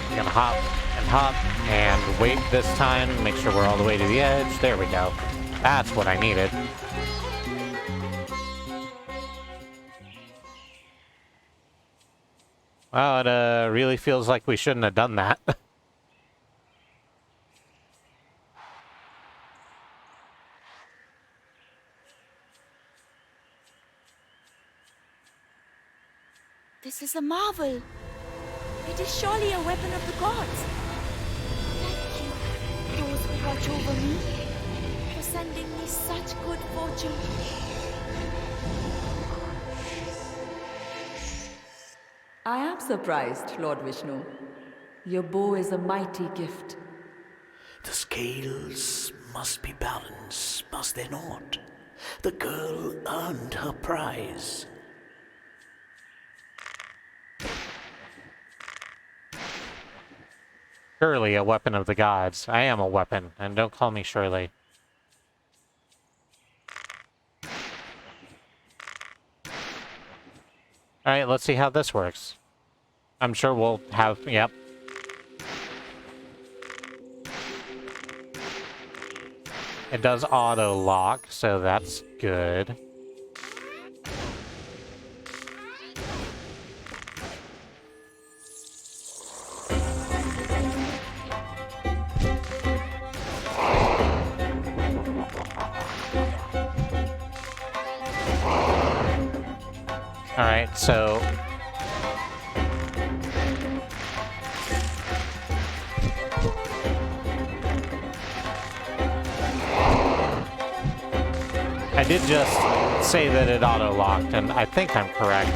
I'm gonna hop and wait this time. Make sure we're all the way to the edge. There we go. That's what I needed. Wow, it really feels like we shouldn't have done that. This is a marvel. It is surely a weapon of the gods. Thank you, those who watch over me, for sending me such good fortune. I am surprised, Lord Vishnu. Your bow is a mighty gift. The scales must be balanced, must they not? The girl earned her prize. Surely a weapon of the gods. I am a weapon, and don't call me Shirley. Alright, let's see how this works. I'm sure we'll have... Yep. It does auto-lock, so that's good. Alright, so... I did just say that it auto-locked, and I think I'm correct.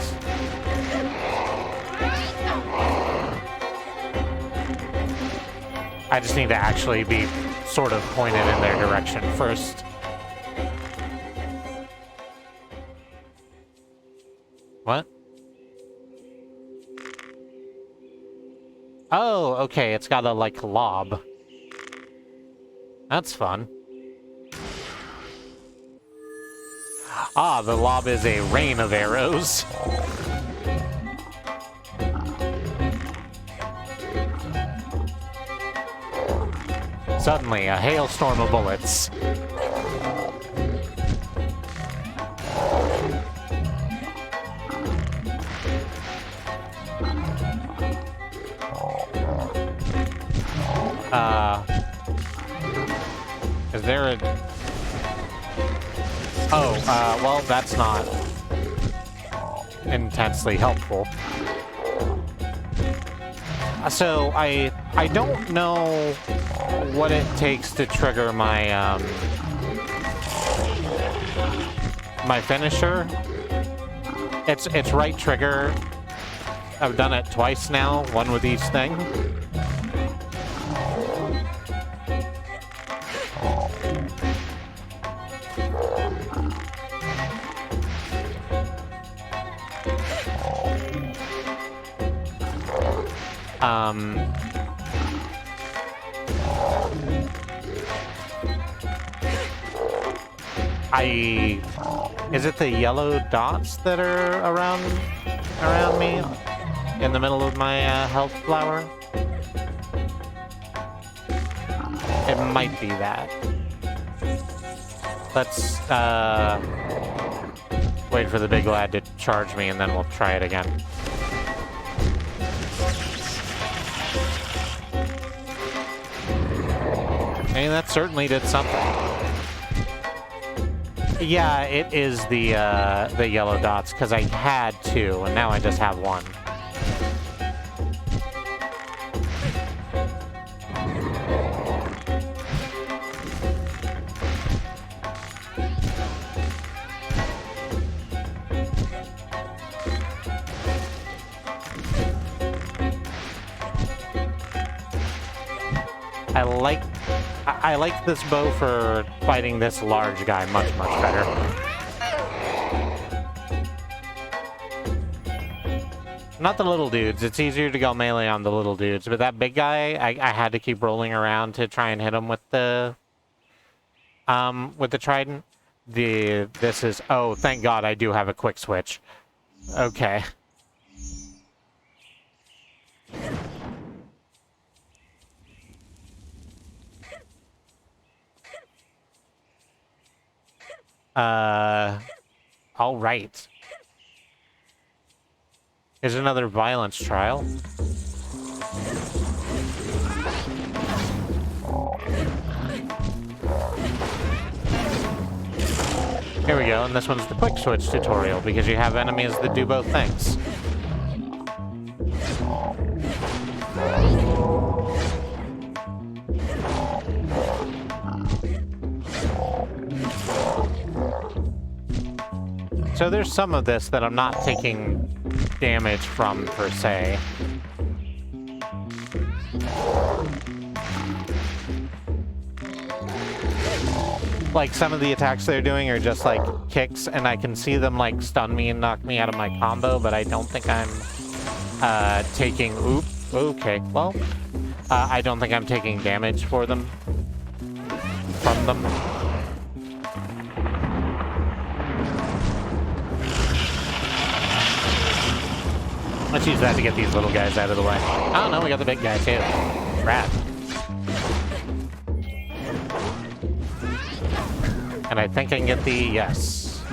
I just need to actually be sort of pointed in their direction first. What? Oh, okay, it's got a, like, lob. That's fun. Ah, the lob is a rain of arrows. Suddenly, a hailstorm of bullets. Is there a... Oh, well, that's not intensely helpful. So, I don't know what it takes to trigger my, my finisher. It's right trigger. I've done it twice now, one with each thing. Is it the yellow dots that are around me in the middle of my health flower? It might be that. Let's wait for the big lad to charge me and then we'll try it again. Hey, that certainly did something. Yeah, it is the yellow dots, because I had two, and now I just have one. I like this bow for fighting this large guy much, much better. Not the little dudes. It's easier to go melee on the little dudes, but that big guy, I had to keep rolling around to try and hit him with the trident. This is... Oh, thank God I do have a quick switch. Okay. All right. Here's another violence trial. Here we go, and this one's the quick switch tutorial, because you have enemies that do both things. So there's some of this that I'm not taking damage from, per se. Like, some of the attacks they're doing are just, like, kicks, and I can see them, like, stun me and knock me out of my combo, but I don't think I'm taking... Oop. Okay, well, I don't think I'm taking damage for them. From them. Let's use that to get these little guys out of the way. Oh no, we got the big guy too. Rad. And I think I can get the... Yes.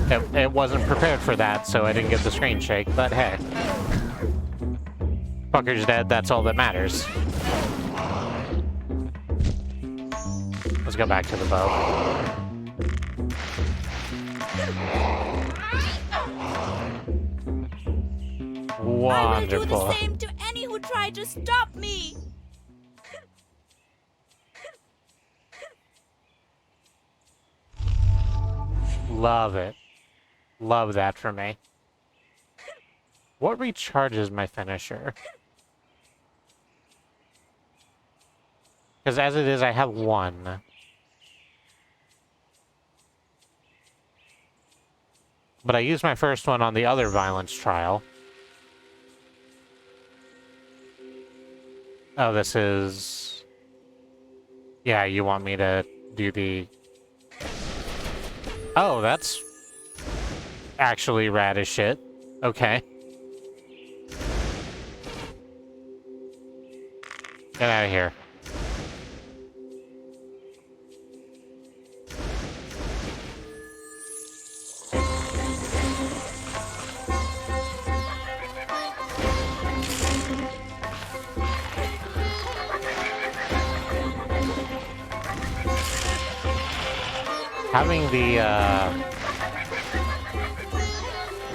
It wasn't prepared for that, so I didn't get the screen shake, but hey. Fucker's dead, that's all that matters. Let's go back to the bow. Wonderful. I will do the same to any who try to stop me. Love it. Love that for me. What recharges my finisher? Because as it is, I have one. But I used my first one on the other violence trial. Oh, this is... Yeah, you want me to do the... Oh, that's actually rad as shit. Okay. Get out of here.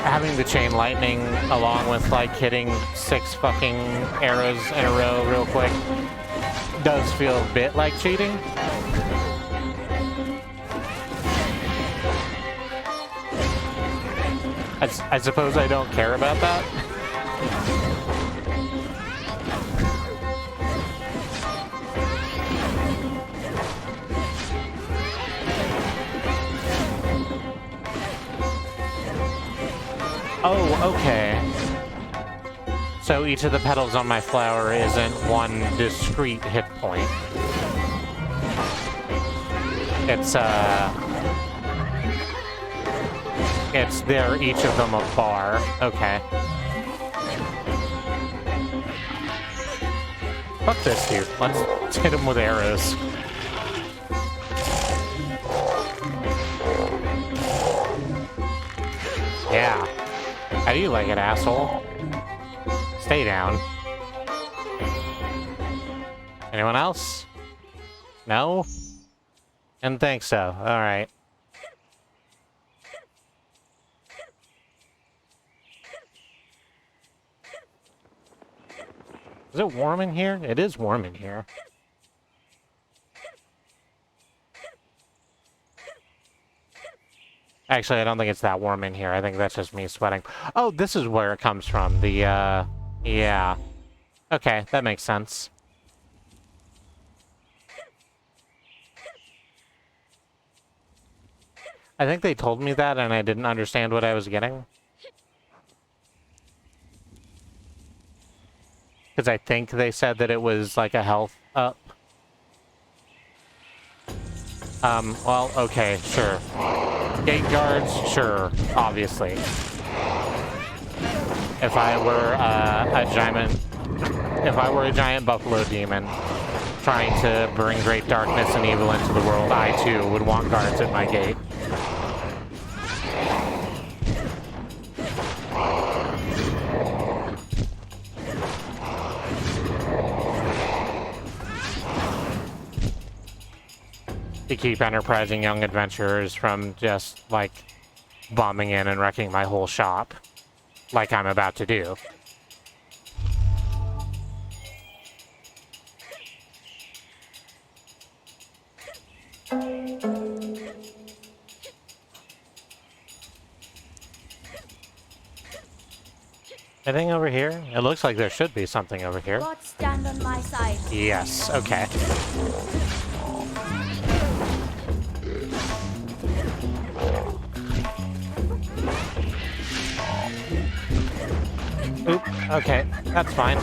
Having the chain lightning along with like hitting 6 fucking arrows in a row real quick does feel a bit like cheating. I suppose I don't care about that. Oh, okay. So each of the petals on my flower isn't one discrete hit point. It's they're each of them a bar. Okay. Fuck this dude. Let's hit him with arrows. Yeah. How do you like it, asshole? Stay down. Anyone else? No? Didn't think so. Alright. Is it warm in here? It is warm in here. Actually, I don't think it's that warm in here. I think that's just me sweating. Oh, this is where it comes from. The, yeah. Okay, that makes sense. I think they told me that and I didn't understand what I was getting. Because I think they said that it was like a health up. Well, okay, sure. Gate guards, sure, obviously. If I were a giant buffalo demon trying to bring great darkness and evil into the world, I too would want guards at my gate. To keep enterprising young adventurers from just, like, bombing in and wrecking my whole shop, like I'm about to do. Anything over here? It looks like there should be something over here. God stand on my side. Yes, okay. Oop, okay, that's fine.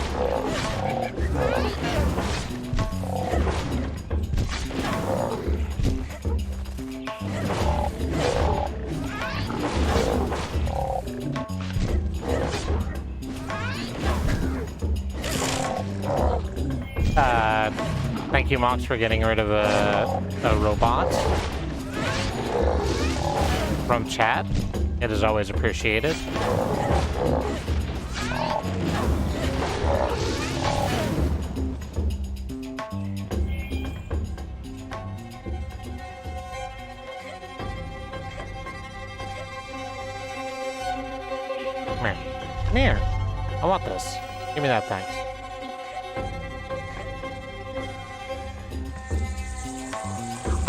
Thank you, Mox, for getting rid of a robot from chat. It is always appreciated. Come here. Come here. I want this. Give me that thing.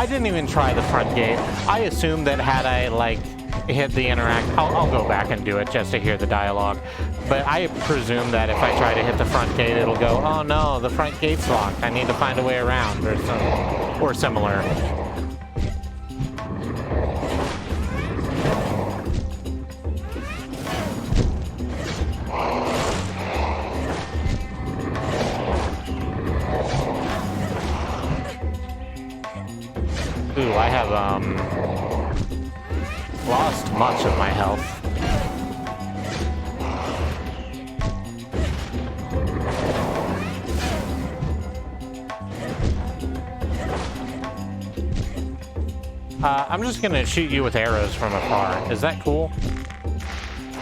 I didn't even try the front gate. I assumed that had I, like, hit the interact... I'll go back and do it just to hear the dialogue. But I presume that if I try to hit the front gate, it'll go, oh no, the front gate's locked. I need to find a way around, or similar. Ooh, I have, lost much of my health. I'm just gonna shoot you with arrows from afar. Is that cool?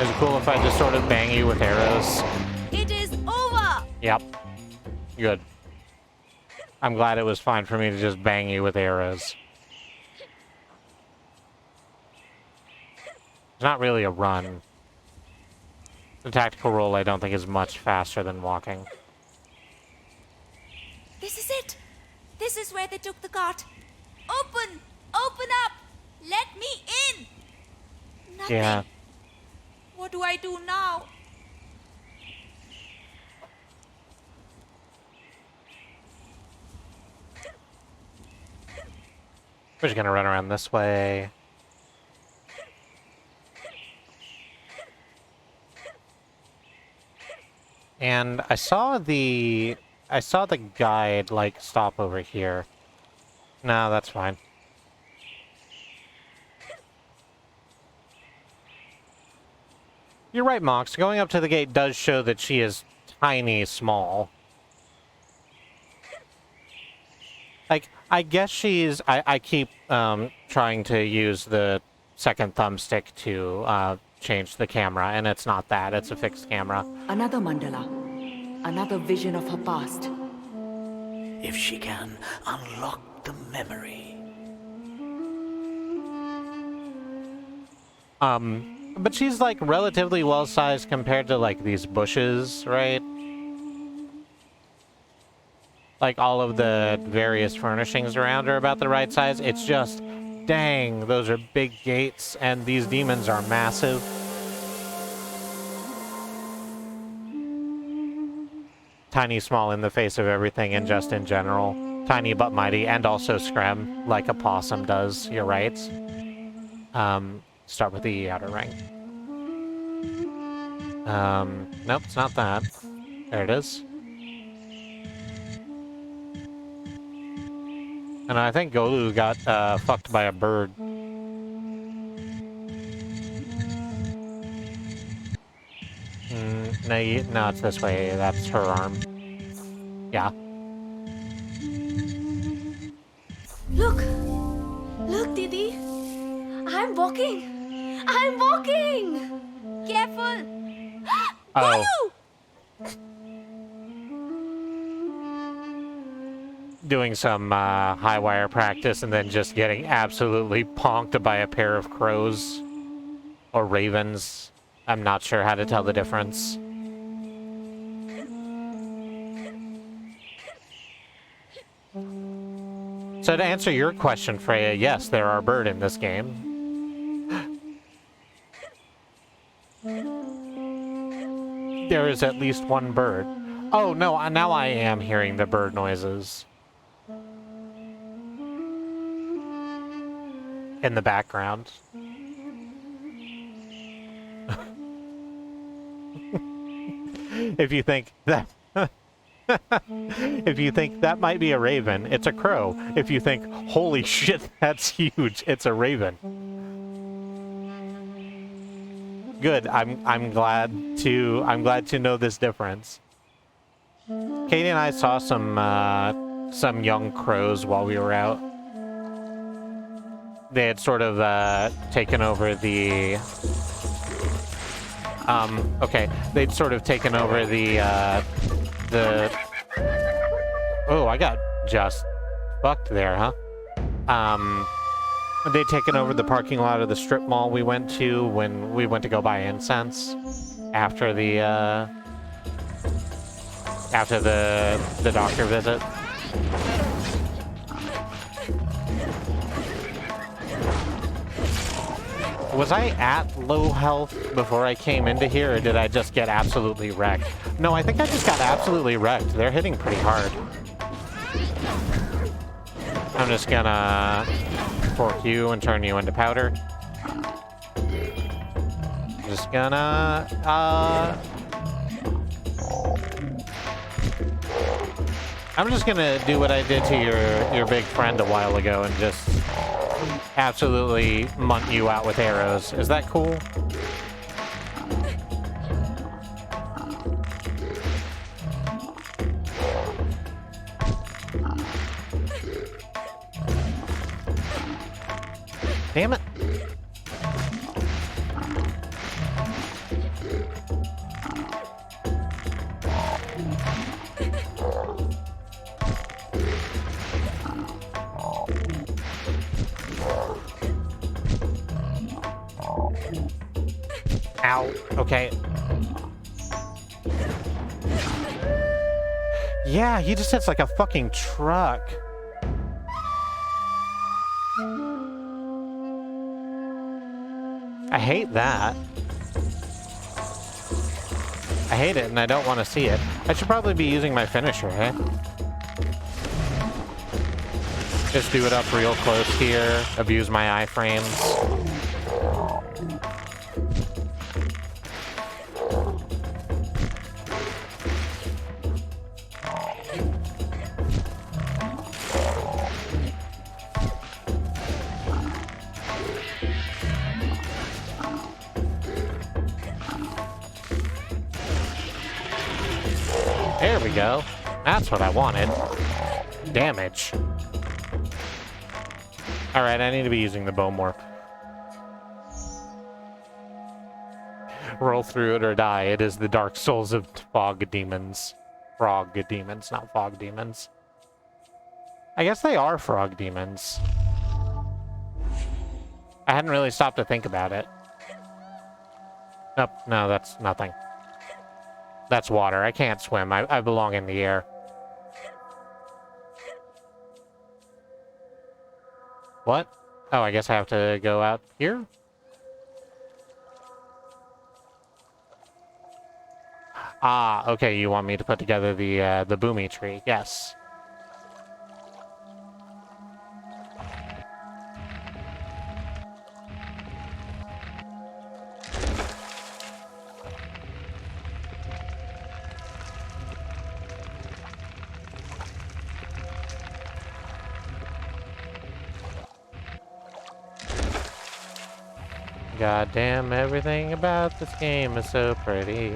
Is it cool if I just sort of bang you with arrows? It is over! Yep. Good. I'm glad it was fine for me to just bang you with arrows. It's not really a run. The tactical roll, I don't think, is much faster than walking. This is it! This is where they took the cart. Open! Open up! Let me in! Nothing. Yeah. What do I do now? We're just gonna run around this way. And I saw the guide, like, stop over here. No, that's fine. You're right, Mox. Going up to the gate does show that she is tiny small. Like, I guess she's... I keep trying to use the second thumbstick to change the camera, and it's not that. It's a fixed camera. Another mandala. Another vision of her past. If she can unlock the memory. But she's, like, relatively well-sized compared to, like, these bushes, right? Like, all of the various furnishings around are about the right size. It's just, dang, those are big gates, and these demons are massive. Tiny, small in the face of everything, and just in general. Tiny but mighty, and also scrim, like a possum does, you're right. Start with the outer ring. Nope, it's not that. There it is. And I think Golu got fucked by a bird. No, it's this way. That's her arm. Yeah. Look! Look, Didi! I'm walking! I'm walking! Careful! Oh. Doing some high wire practice and then just getting absolutely ponked by a pair of crows. Or ravens. I'm not sure how to tell the difference. So to answer your question, Freya, yes, there are birds in this game. There is at least one bird. Oh, no, now I am hearing the bird noises. In the background. If you think that... If you think that might be a raven, it's a crow. If you think, holy shit, that's huge, it's a raven. Good. I'm glad to know this difference. Katie and I saw some young crows while we were out. They had sort of taken over the okay, they'd sort of taken over the oh, I got just fucked there, huh? They'd taken over the parking lot of the strip mall we went to when we went to go buy incense after the doctor visit. Was I at low health before I came into here, or did I just get absolutely wrecked? No, I think I just got absolutely wrecked. They're hitting pretty hard. I'm just gonna fork you and turn you into powder. Just gonna, I'm just gonna do what I did to your big friend a while ago and just absolutely munt you out with arrows. Is that cool? Damn it. Ow. Okay. Yeah, he just hits like a fucking truck. I hate that. I hate it and I don't want to see it. I should probably be using my finisher, eh? Just do it up real close here. Abuse my iframes. There we go. That's what I wanted. Damage. Alright, I need to be using the bow more. Roll through it or die. It is the dark souls of fog demons. Frog demons, not fog demons. I guess they are frog demons. I hadn't really stopped to think about it. Nope, no, that's nothing. That's water. I can't swim. I belong in the air. What? Oh, I guess I have to go out here? Ah, okay, you want me to put together the boomy tree. Yes. God damn, everything about this game is so pretty.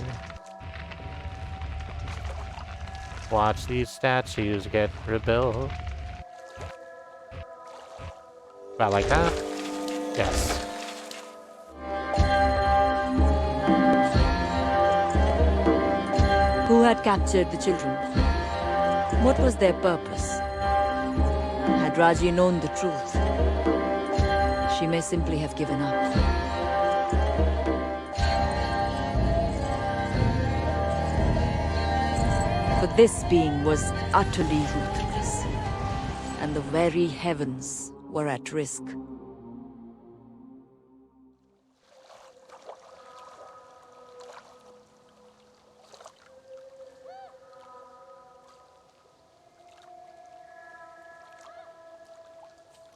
Watch these statues get rebuilt. About like that? Yes. Who had captured the children? What was their purpose? Had Raji known the truth, she may simply have given up. For this being was utterly ruthless, and the very heavens were at risk.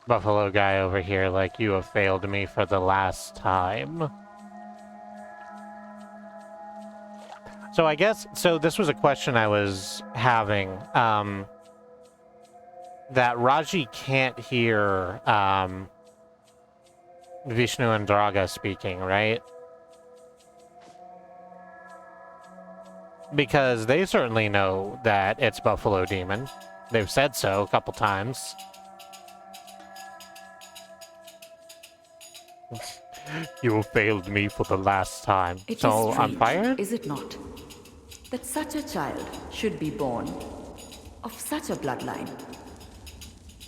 Buffalo guy over here, like, you have failed me for the last time. So I guess, so this was a question I was having, that Raji can't hear, Vishnu and Draga speaking, right? Because they certainly know that it's Buffalo Demon. They've said so a couple times. You have failed me for the last time. It So is I'm strange, fired? is it not? That such a child should be born of such a bloodline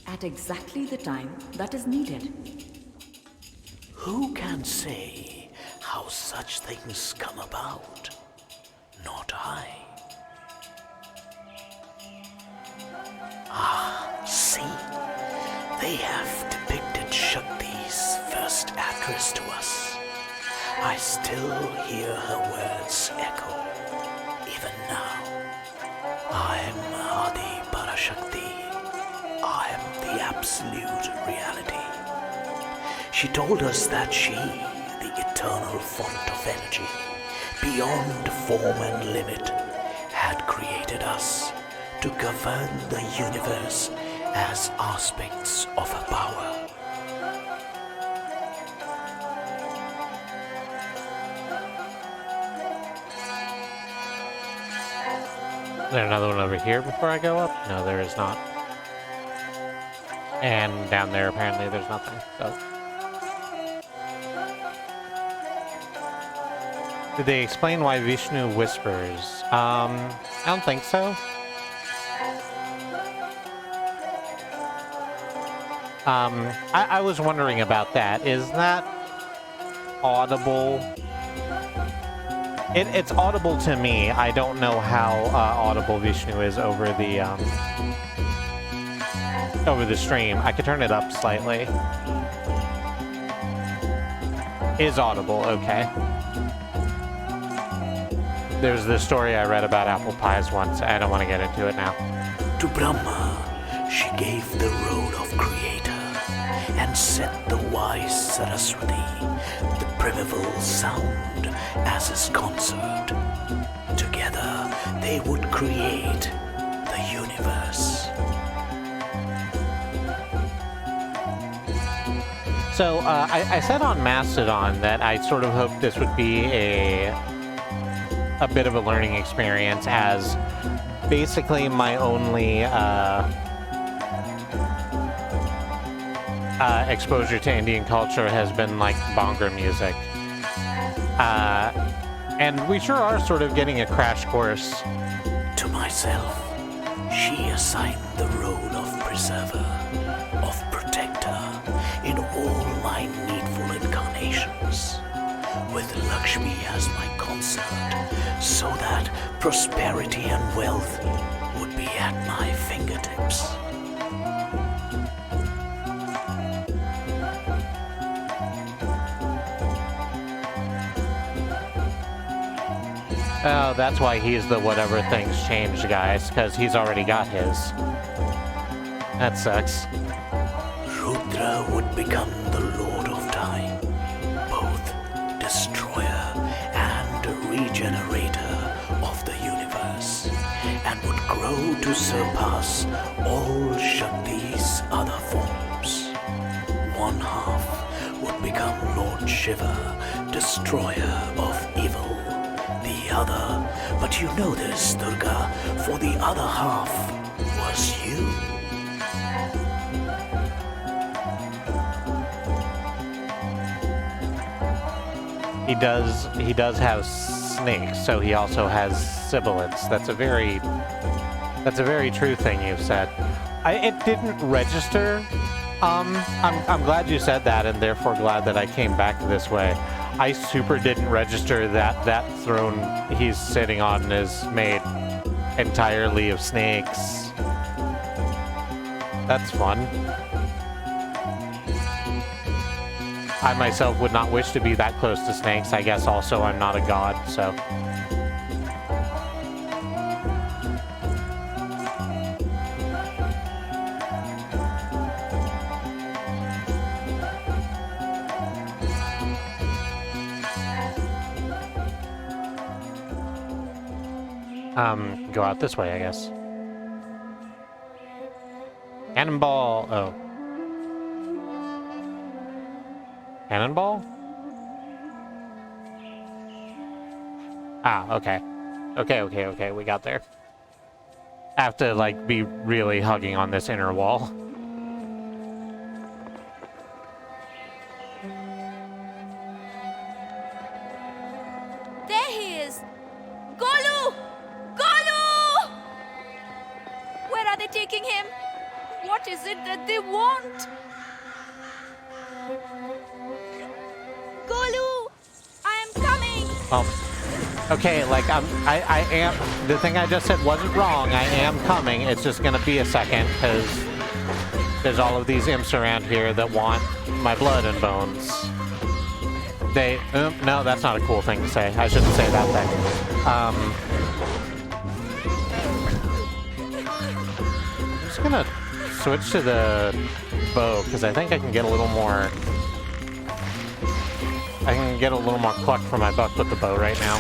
at exactly the time that is needed. Who can say how such things come about? Not I. Ah, see? They have depicted Shakti's first address to us. I still hear her words echo, even now. I am Adi Parashakti. I am the absolute reality. She told us that she, the eternal font of energy, beyond form and limit, had created us to govern the universe as aspects of her power. Is there another one over here before I go up? No, there is not. And down there, apparently, there's nothing. So, did they explain why Vishnu whispers? I don't think so. I was wondering about that. Is that audible? It's audible to me. I don't know how audible Vishnu is over the stream. I could turn it up slightly. Is audible, okay. There's this story I read about apple pies once. I don't want to get into it now. To Brahma, she gave the role of creator and set the wise Saraswati, the primeval sound, as his consort. Together, they would create the universe. So, I said on Mastodon that I sort of hoped this would be a bit of a learning experience, as basically my only exposure to Indian culture has been like Bhangra music. And we sure are sort of getting a crash course. To myself, she assigned the role of preserver, of protector, in all my needful incarnations, with Lakshmi as my consort, so that prosperity and wealth would be at my fingertips. Oh, that's why he's the whatever things change, guys, because he's already got his. That sucks. Rudra would become the Lord of Time, both destroyer and regenerator of the universe, and would grow to surpass all Shakti's other forms. One half would become Lord Shiva, destroyer of evil. The other, but you know this, Durga, for the other half was you. He does have snakes, so he also has sibilants. That's a very true thing you've said. It didn't register. I'm glad you said that, and therefore glad that I came back this way. I super didn't register that throne he's sitting on is made entirely of snakes. That's fun. I myself would not wish to be that close to snakes. I guess also I'm not a god, so. Go out this way, I guess. Cannonball. Oh. Cannonball? Ah, okay. Okay, we got there. I have to, like, be really hugging on this inner wall. There he is! Golu! Golu! Where are they taking him? What is it that they want? Golu! I am coming! Okay, like, I am, the thing I just said wasn't wrong. I am coming. It's just gonna be a second, because there's all of these imps around here that want my blood and bones. No, that's not a cool thing to say. I shouldn't say that thing. I'm just gonna switch to the bow, because I think I can get a little more... I can get a little more cluck for my buck with the bow right now.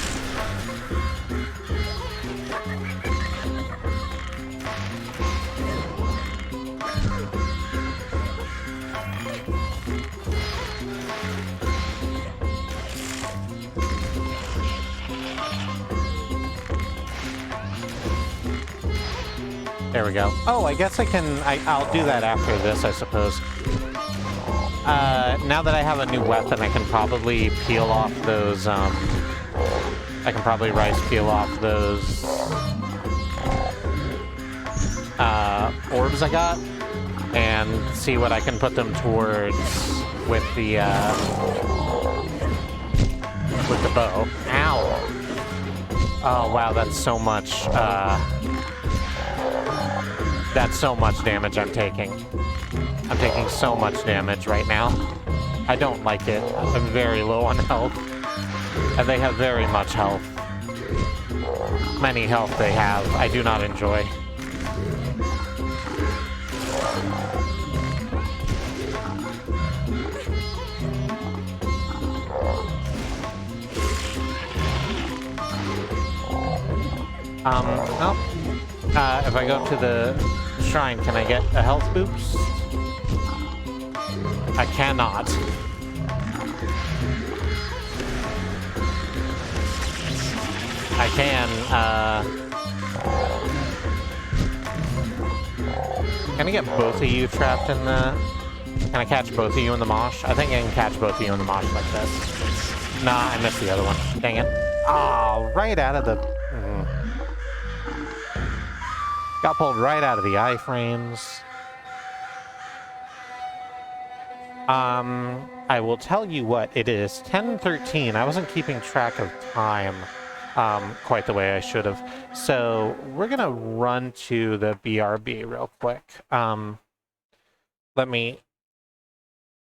There we go. Oh, I guess I'll do that after this, I suppose. Now that I have a new weapon, I can probably peel off those, I can probably rice peel off those, orbs I got, and see what I can put them towards with the bow. Ow! Oh, wow, that's so much damage I'm taking. I'm taking so much damage right now. I don't like it. I'm very low on health. And they have very much health. Many health they have. I do not enjoy. Well, if I go to the shrine, can I get a health boost? I cannot. I can I get both of you trapped in the... Can I catch both of you in the mosh? I think I can catch both of you in the mosh like this. Nah, I missed the other one. Dang it. Oh, right out of the... Got pulled right out of the iframes. I will tell you what, it is 10:13. I wasn't keeping track of time quite the way I should have. So we're gonna run to the BRB real quick. Let me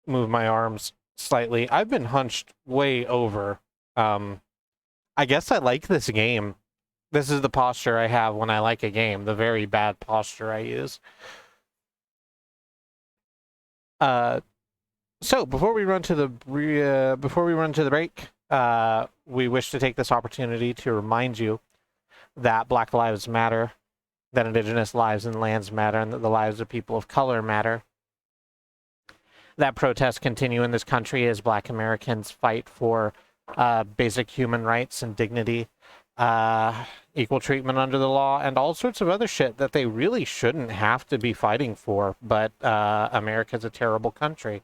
move my arms slightly. I've been hunched way over. I guess I like this game. This is the posture I have when I like a game, the very bad posture I use. So before we run to the break, we wish to take this opportunity to remind you that Black Lives Matter, that Indigenous lives and lands matter, and that the lives of people of color matter. That protests continue in this country as Black Americans fight for basic human rights and dignity, equal treatment under the law, and all sorts of other shit that they really shouldn't have to be fighting for, but America's a terrible country.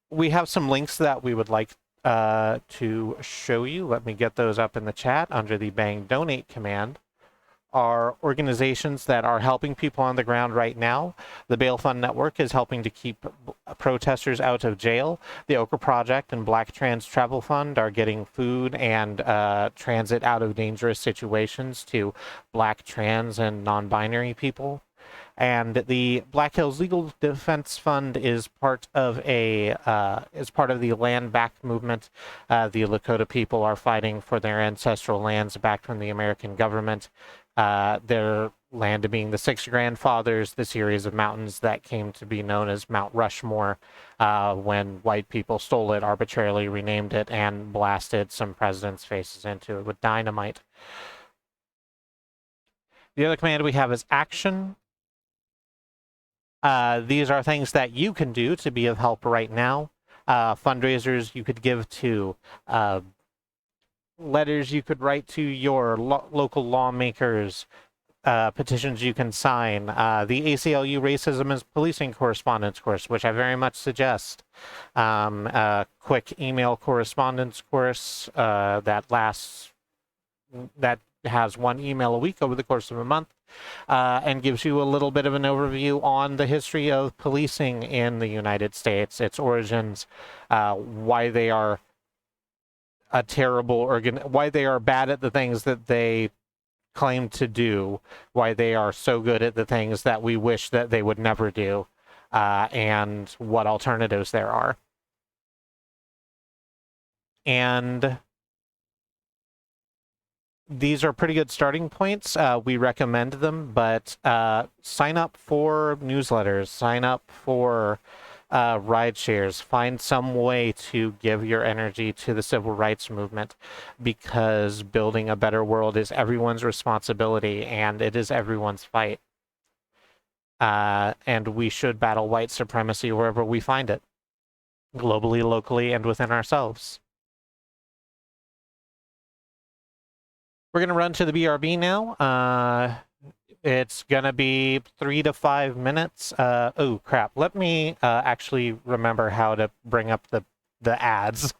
We have some links that we would like to show you. Let me get those up in the chat under the Bang Donate command. Are organizations that are helping people on the ground right now. The Bail Fund Network is helping to keep protesters out of jail. The Ochre Project and Black Trans Travel Fund are getting food and transit out of dangerous situations to Black, trans, and non-binary people. And the Black Hills Legal Defense Fund is part of the land back movement. The Lakota people are fighting for their ancestral lands back from the American government. Their land being the Six Grandfathers, the series of mountains that came to be known as Mount Rushmore when white people stole it, arbitrarily renamed it, and blasted some presidents' faces into it with dynamite. The other command we have is action. These are things that you can do to be of help right now. Fundraisers you could give to, letters you could write to your local lawmakers, petitions you can sign, the ACLU Racism is Policing Correspondence course, which I very much suggest. A quick email correspondence course that has one email a week over the course of a month, and gives you a little bit of an overview on the history of policing in the United States, its origins, why they are a terrible why they are bad at the things that they claim to do, why they are so good at the things that we wish that they would never do, and what alternatives there are. And these are pretty good starting points. We recommend them, but sign up for newsletters, sign up for ride shares, find some way to give your energy to the civil rights movement, because building a better world is everyone's responsibility and it is everyone's fight. And we should battle white supremacy wherever we find it, globally, locally, and within ourselves. We're going to run to the BRB now. It's gonna be 3 to 5 minutes. Oh crap. Let me actually remember how to bring up the ads.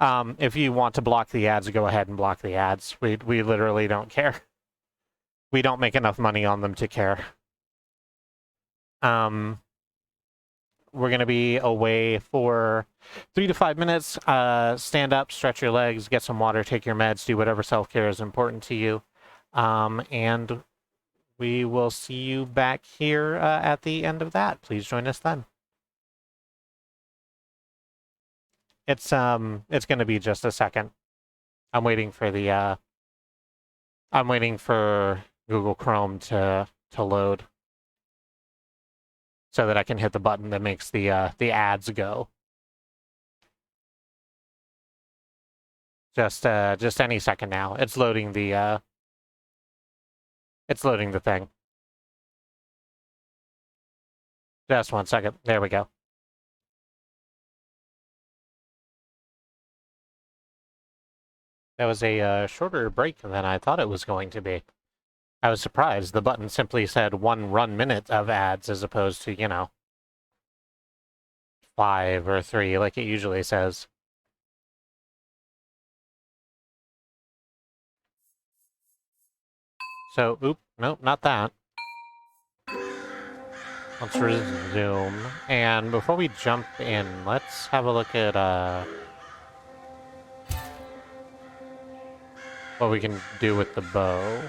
If you want to block the ads, go ahead and block the ads. We literally don't care. We don't make enough money on them to care. We're gonna be away for 3 to 5 minutes. Stand up, stretch your legs, get some water, take your meds, do whatever self-care is important to you. And we will see you back here at the end of that. Please join us then. It's gonna be just a second. I'm waiting for Google Chrome to load so that I can hit the button that makes the ads go. Just any second now. It's loading the thing. Just 1 second. There we go. That was a shorter break than I thought it was going to be. I was surprised. The button simply said 1 run minute of ads as opposed to, 5 or 3 like it usually says. So, nope, not that. Let's resume. And before we jump in, let's have a look at what we can do with the bow.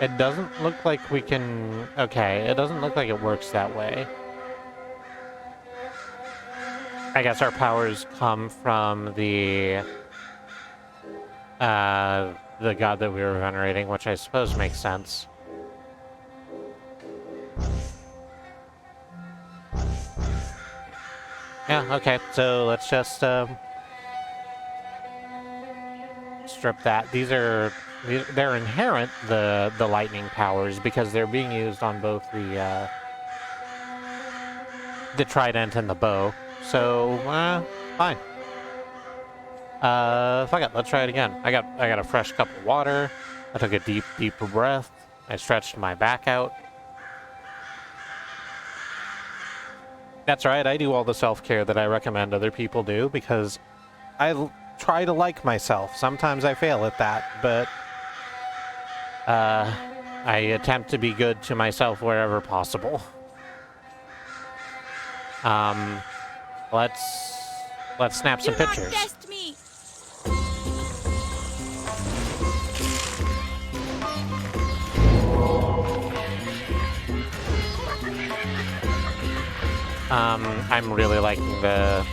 It doesn't look like we can... Okay, it doesn't look like it works that way. I guess our powers come from the god that we were venerating, which I suppose makes sense. Yeah, okay, so let's just strip that. They're inherent, the lightning powers, because they're being used on both the trident and the bow. So, fine. Fuck it, let's try it again. I got a fresh cup of water. I took a deep breath. I stretched my back out. That's right, I do all the self-care that I recommend other people do, because I try to like myself. Sometimes I fail at that, but I attempt to be good to myself wherever possible. Let's snap some pictures. Do not test me. I'm really liking the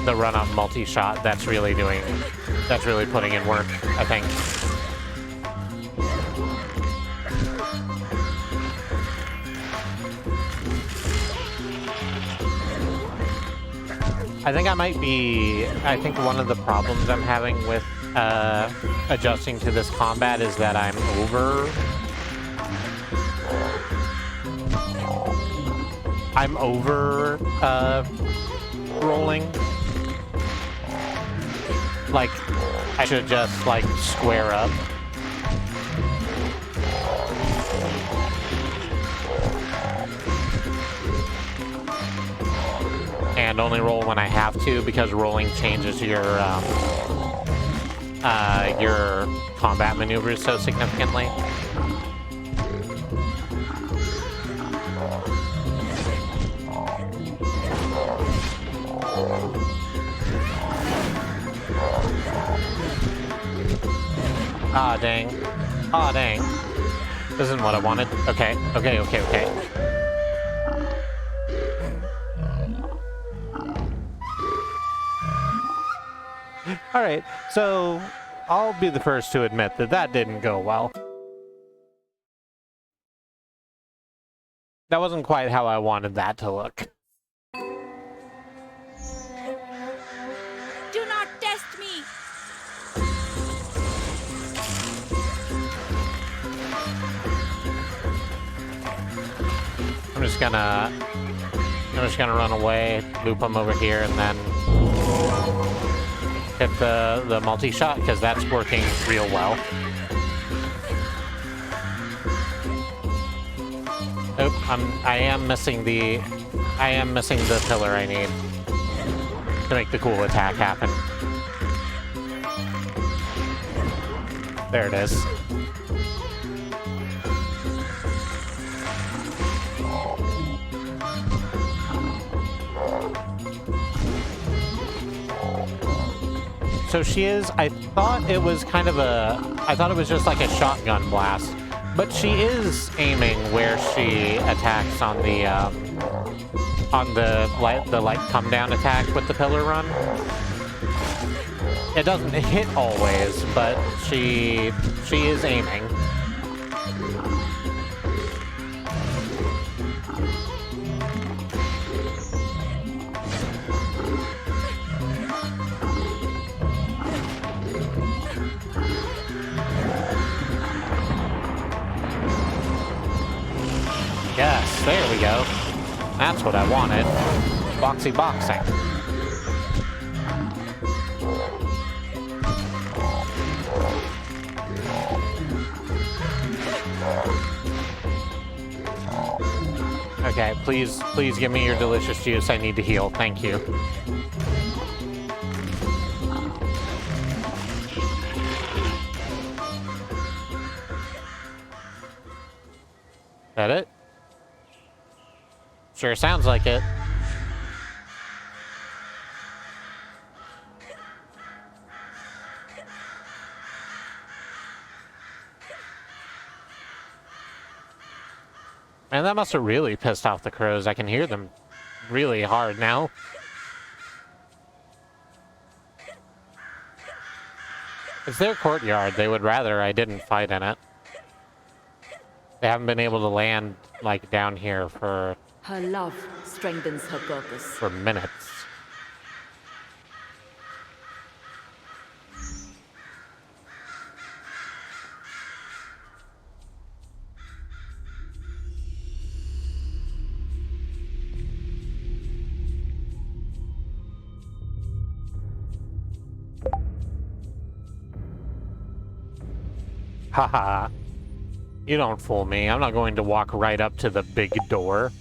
run-up multi-shot. That's really putting in work, I think. I think one of the problems I'm having with adjusting to this combat is that I'm over rolling. Like, I should just, like, square up. And only roll when I have to, because rolling changes your combat maneuvers so significantly. Ah, dang. Ah, dang. This isn't what I wanted. Okay. Alright, so I'll be the first to admit that didn't go well. That wasn't quite how I wanted that to look. Do not test me. just gonna run away, loop him over here, and then hit the multi-shot, because that's working real well. Oh, I am missing the pillar I need to make the cool attack happen. There it is. So she is, I thought it was just like a shotgun blast, but she is aiming where she attacks on the light come down attack with the pillar run. It doesn't hit always, but she is aiming. Yes, there we go. That's what I wanted. Boxy boxing. Okay, please give me your delicious juice. I need to heal. Thank you. That it? Sure sounds like it. Man, that must have really pissed off the crows. I can hear them really hard now. It's their courtyard. They would rather I didn't fight in it. They haven't been able to land, like, down here for... Her love strengthens her purpose. For minutes. Haha. You don't fool me. I'm not going to walk right up to the big door.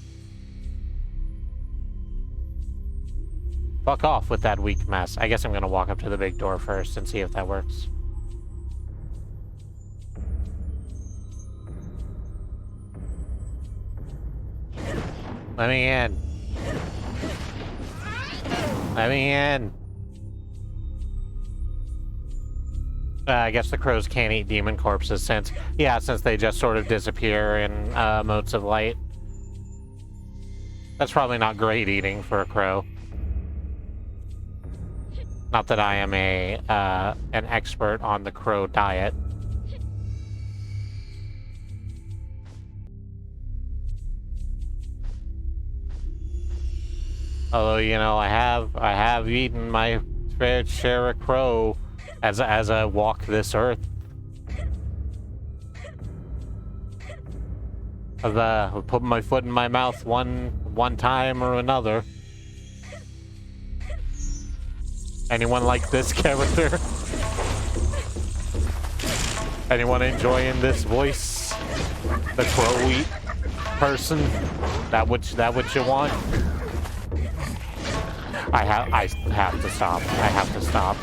Fuck off with that weak mess. I guess I'm gonna walk up to the big door first and see if that works. Let me in. Let me in. I guess the crows can't eat demon corpses since they just sort of disappear in motes of light. That's probably not great eating for a crow. Not that I am an expert on the crow diet. Although, you know, I have eaten my fair share of crow as I walk this earth. I've put my foot in my mouth one time or another. Anyone like this character? Anyone enjoying this voice? The crow eat person? That what you want? I have to stop. I have to stop.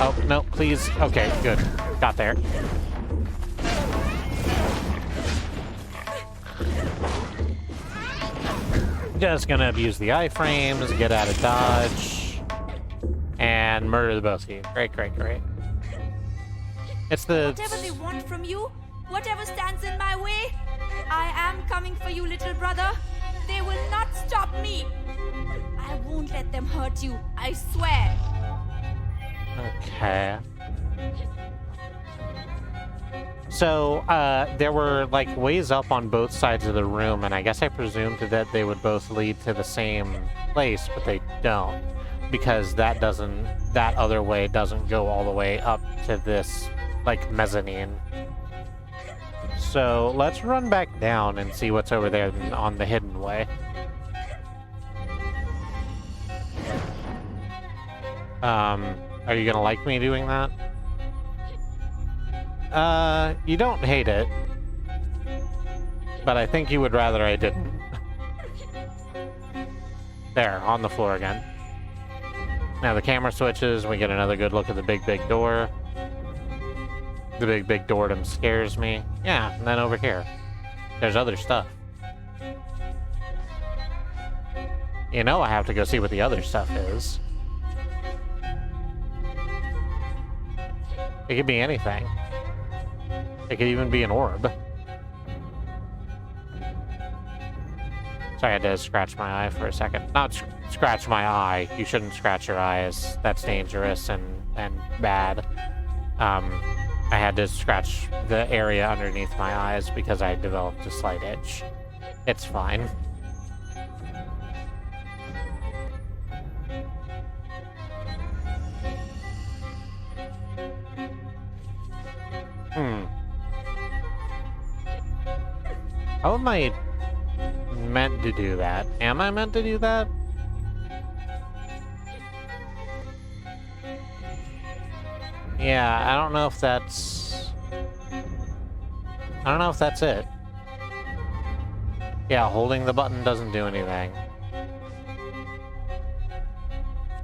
Oh, no, please. Okay, good. Got there. Just gonna abuse the iframes, get out of dodge, and murder the both of you. Great, great, great. It's the... Whatever they want from you, whatever stands in my way, I am coming for you, little brother. They will not stop me. I won't let them hurt you, I swear. Okay. So, there were, like, ways up on both sides of the room, and I guess I presumed that they would both lead to the same place, but they don't. Because that other way doesn't go all the way up to this like, mezzanine. So, let's run back down and see what's over there on the hidden way. Are you gonna like me doing that? You don't hate it. But I think you would rather I didn't. There, on the floor again. Now the camera switches, we get another good look at the big door. The big doordom scares me. Yeah, and then over here, there's other stuff. You know I have to go see what the other stuff is. It could be anything. It could even be an orb. Sorry, I had to scratch my eye for a second. Not scratch my eye. You shouldn't scratch your eyes. That's dangerous and bad. I had to scratch the area underneath my eyes because I developed a slight itch. It's fine. How am I meant to do that? Am I meant to do that? Yeah, I don't know if that's... I don't know if that's it. Yeah, holding the button doesn't do anything.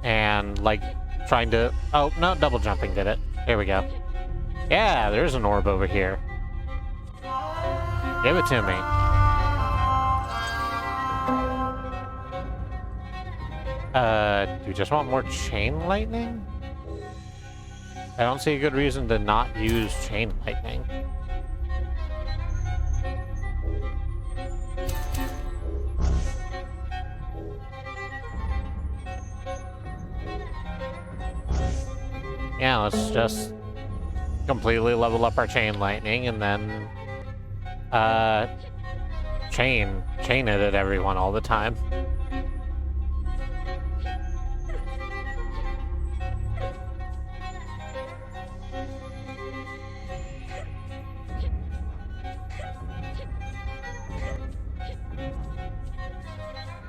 And, like, trying to... Oh, no, double jumping did it. There we go. Yeah, there's an orb over here. Give it to me. Do you just want more chain lightning? I don't see a good reason to not use chain lightning. Yeah, let's just completely level up our chain lightning and then chain it at everyone all the time.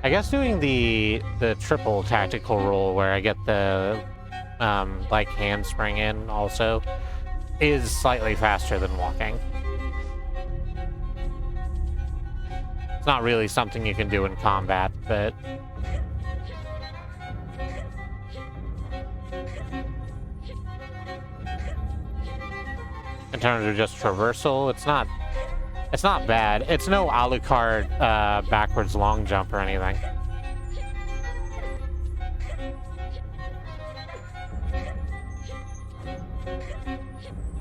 I guess doing the triple tactical roll where I get the like handspring in also is slightly faster than walking. It's not really something you can do in combat, but in terms of just traversal, it's not bad. It's no Alucard backwards long jump or anything.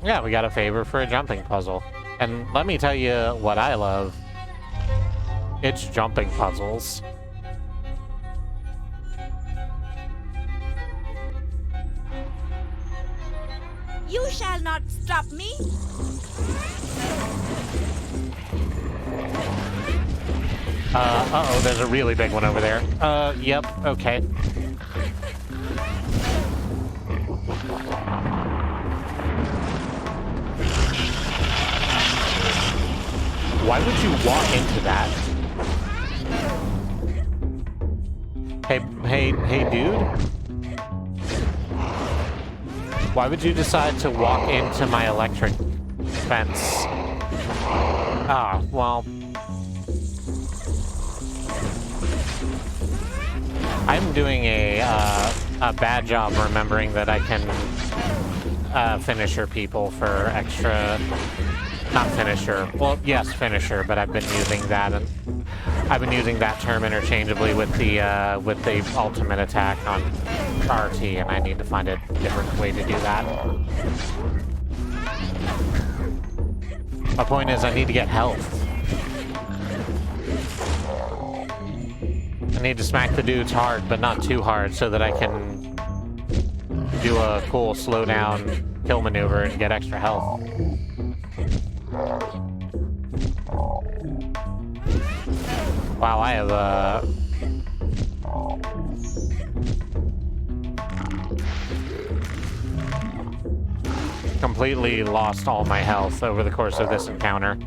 Yeah, we got a favor for a jumping puzzle. And let me tell you what I love. It's jumping puzzles. You shall not stop me. Uh-oh, there's a really big one over there. Yep, okay. Why would you walk into that? Hey, dude? Why would you decide to walk into my electric fence? Ah, well... I'm doing a bad job remembering that I can finisher people for extra... Not finisher. Well, yes, finisher, but I've been using that, and I've been using that term interchangeably with the ultimate attack on RT, and I need to find a different way to do that. My point is, I need to get health. I need to smack the dudes hard, but not too hard, so that I can do a cool slow down kill maneuver and get extra health. Wow, I have completely lost all my health over the course of this encounter.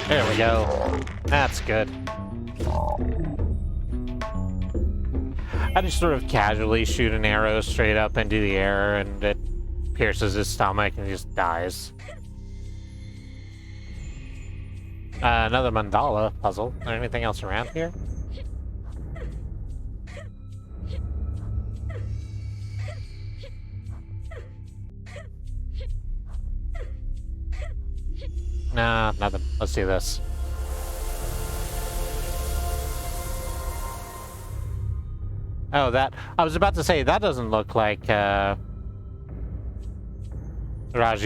There we go. That's good. I just sort of casually shoot an arrow straight up into the air and it pierces his stomach and he just dies. Another mandala puzzle. Is there anything else around here? Nah, nothing. Let's do this. Oh, that... I was about to say, that doesn't look like, Raji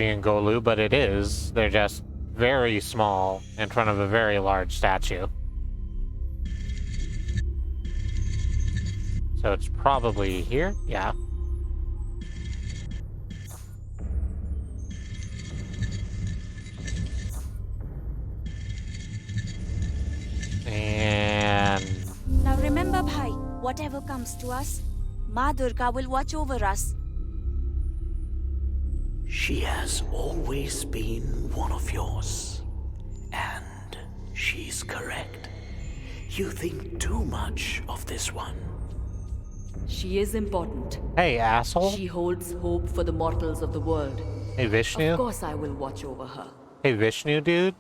and Golu, but it is. They're just very small in front of a very large statue. So it's probably here? Yeah. And... Now remember, Bhai, whatever comes to us, Ma Durga will watch over us. She has always been one of yours. And she's correct. You think too much of this one. She is important. Hey, asshole. She holds hope for the mortals of the world. Hey, Vishnu. Of course I will watch over her. Hey, Vishnu, dude.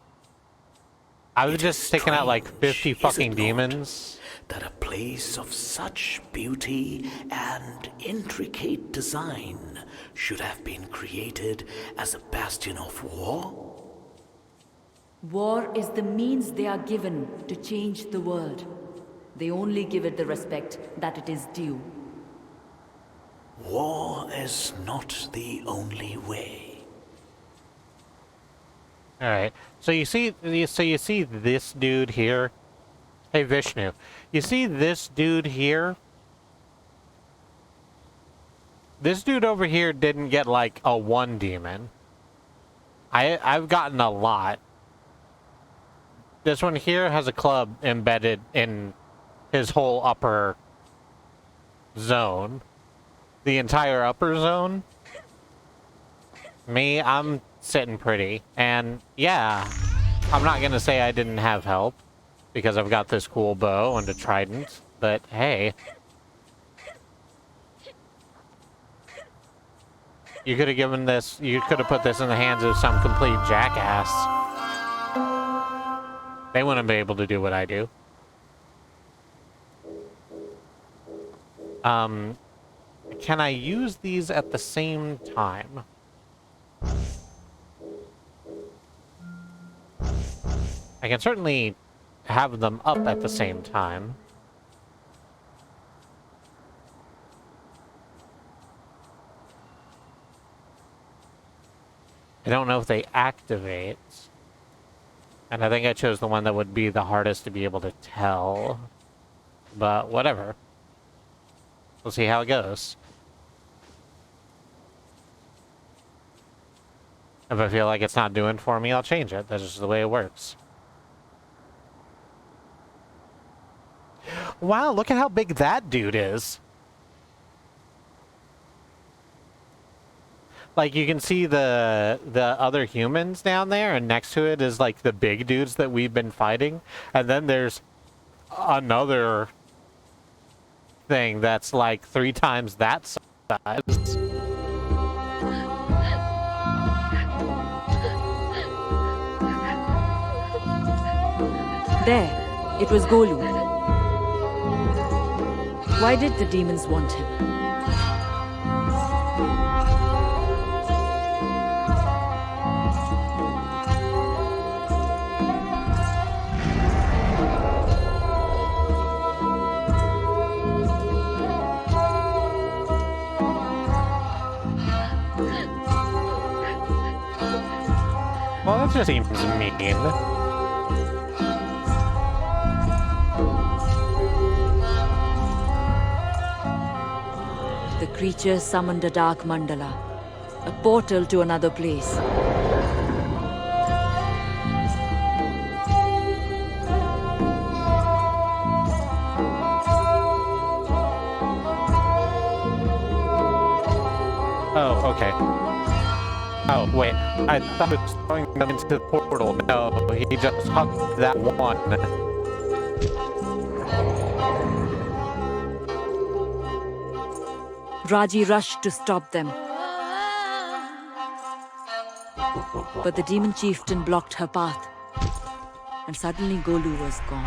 I was just sticking out like 50 fucking demons. That a place of such beauty and intricate design should have been created as a bastion of war? War is the means they are given to change the world. They only give it the respect that it is due. War is not the only way. All right. So you see this dude here. Hey, Vishnu. You see this dude here? This dude over here didn't get like a 1 demon. I've gotten a lot. This one here has a club embedded in his whole upper zone. The entire upper zone. Me, I'm sitting pretty. And yeah, I'm not gonna say I didn't have help, because I've got this cool bow and a trident, but hey. You could have given this, you could have put this in the hands of some complete jackass. They wouldn't be able to do what I do. Can I use these at the same time? I can certainly have them up at the same time. I don't know if they activate. And I think I chose the one that would be the hardest to be able to tell. But whatever. We'll see how it goes. If I feel like it's not doing for me, I'll change it. That's just the way it works. Wow, look at how big that dude is. Like, you can see the other humans down there, and next to it is, like, the big dudes that we've been fighting. And then there's another thing that's, like, 3 times that size. There, it was Golu. Why did the demons want him? Well, that just seems mean. creature summoned a dark mandala, a portal to another place. Oh, okay. Oh, wait. I thought it was throwing them into the portal. No, he just hugged that one. Raji rushed to stop them. But the demon chieftain blocked her path. And suddenly Golu was gone.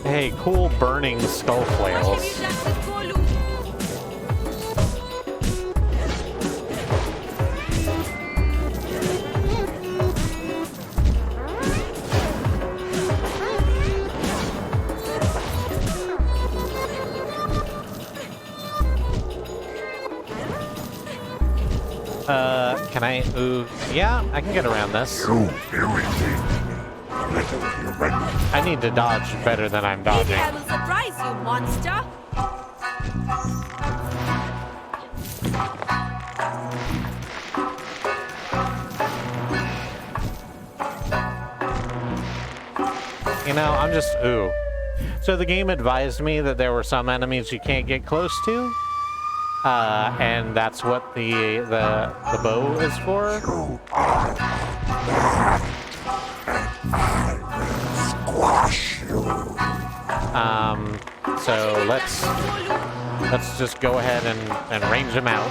Hey, cool burning skull flails. Can I? Ooh, yeah, I can get around this. I need to dodge better than I'm dodging. Maybe I will surprise you, monster. You know, I'm just, ooh. So the game advised me that there were some enemies you can't get close to. And that's what the bow is for. So let's just go ahead and range him out.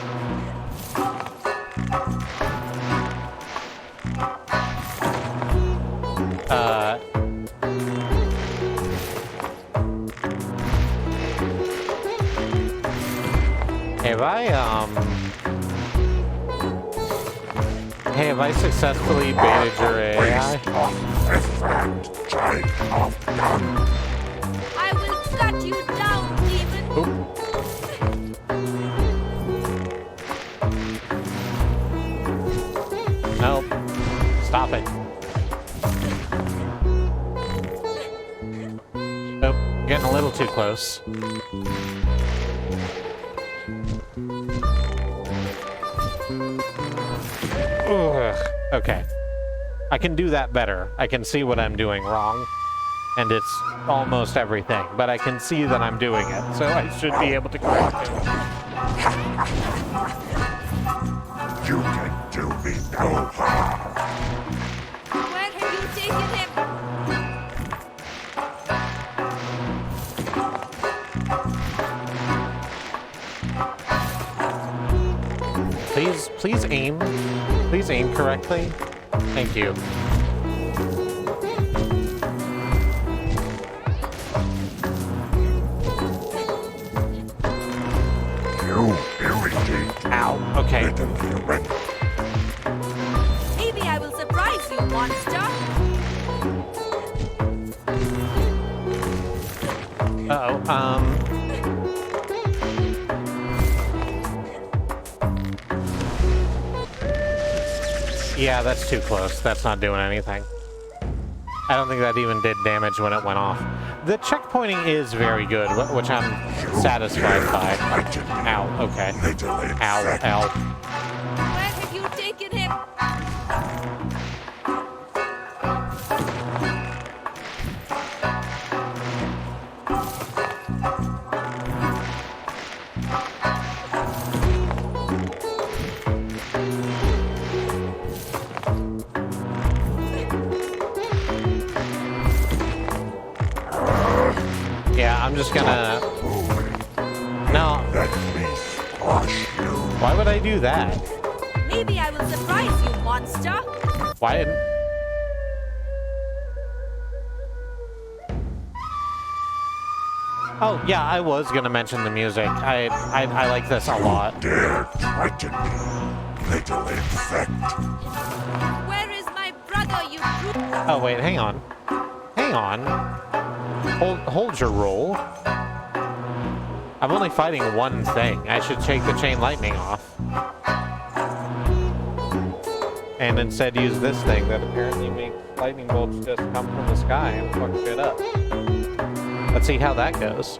Have I successfully baited your AI? I will cut you down, demon. Nope. Stop it. Nope. Getting a little too close. Ugh. Okay. I can do that better. I can see what I'm doing wrong. And it's almost everything. But I can see that I'm doing it. So I should be able to correct it. You can do me no harm. Where have you taken him? Please aim. Please aim correctly. Thank you. You irritate. Ow. Okay. Maybe I will surprise you, monster. Uh-oh. Yeah, that's too close. That's not doing anything. I don't think that even did damage when it went off. The checkpointing is very good, which I'm satisfied by. Ow, okay. Ow, ow. Where have you taken him? Yeah, I'm just gonna... No. Let me squash you. Why would I do that? Maybe I will surprise you, monster. Why? Oh, yeah, I was gonna mention the music. I like this a lot. Dare threaten me, little insect. Where is my brother, you brute? Oh, wait, hang on. Hang on. Hold your roll. I'm only fighting one thing. I should take the chain lightning off. And instead use this thing that apparently makes lightning bolts just come from the sky and fuck shit up. Let's see how that goes.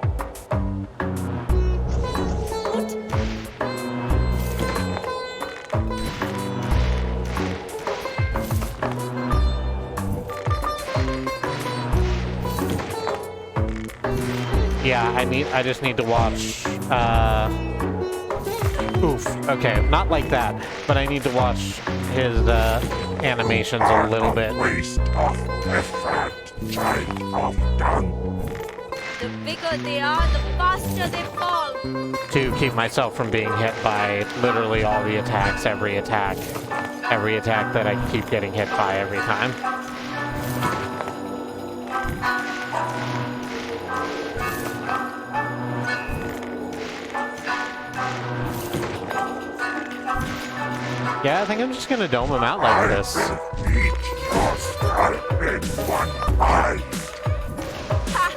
Yeah, I just need to watch, oof, okay, not like that, but I need to watch his, animations a little bit. Waste of effort, child of dung. The bigger they are, the faster they fall. To keep myself from being hit by literally all the attacks, every attack that I keep getting hit by every time. Yeah, I think I'm just gonna dome him out like this. Eat your scalp in one bite. Ha!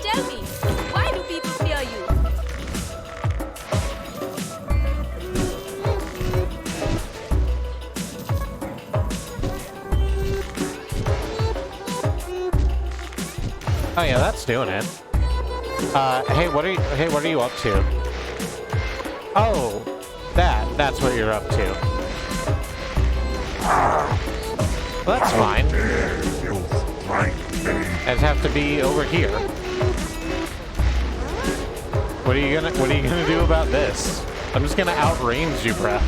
Tell me, why do people fear you? Oh yeah, that's doing it. Hey, what are you up to? Oh, that's what you're up to. Well, that's fine. I just have to be over here. What are you gonna do about this? I'm just gonna outrange you, bruh.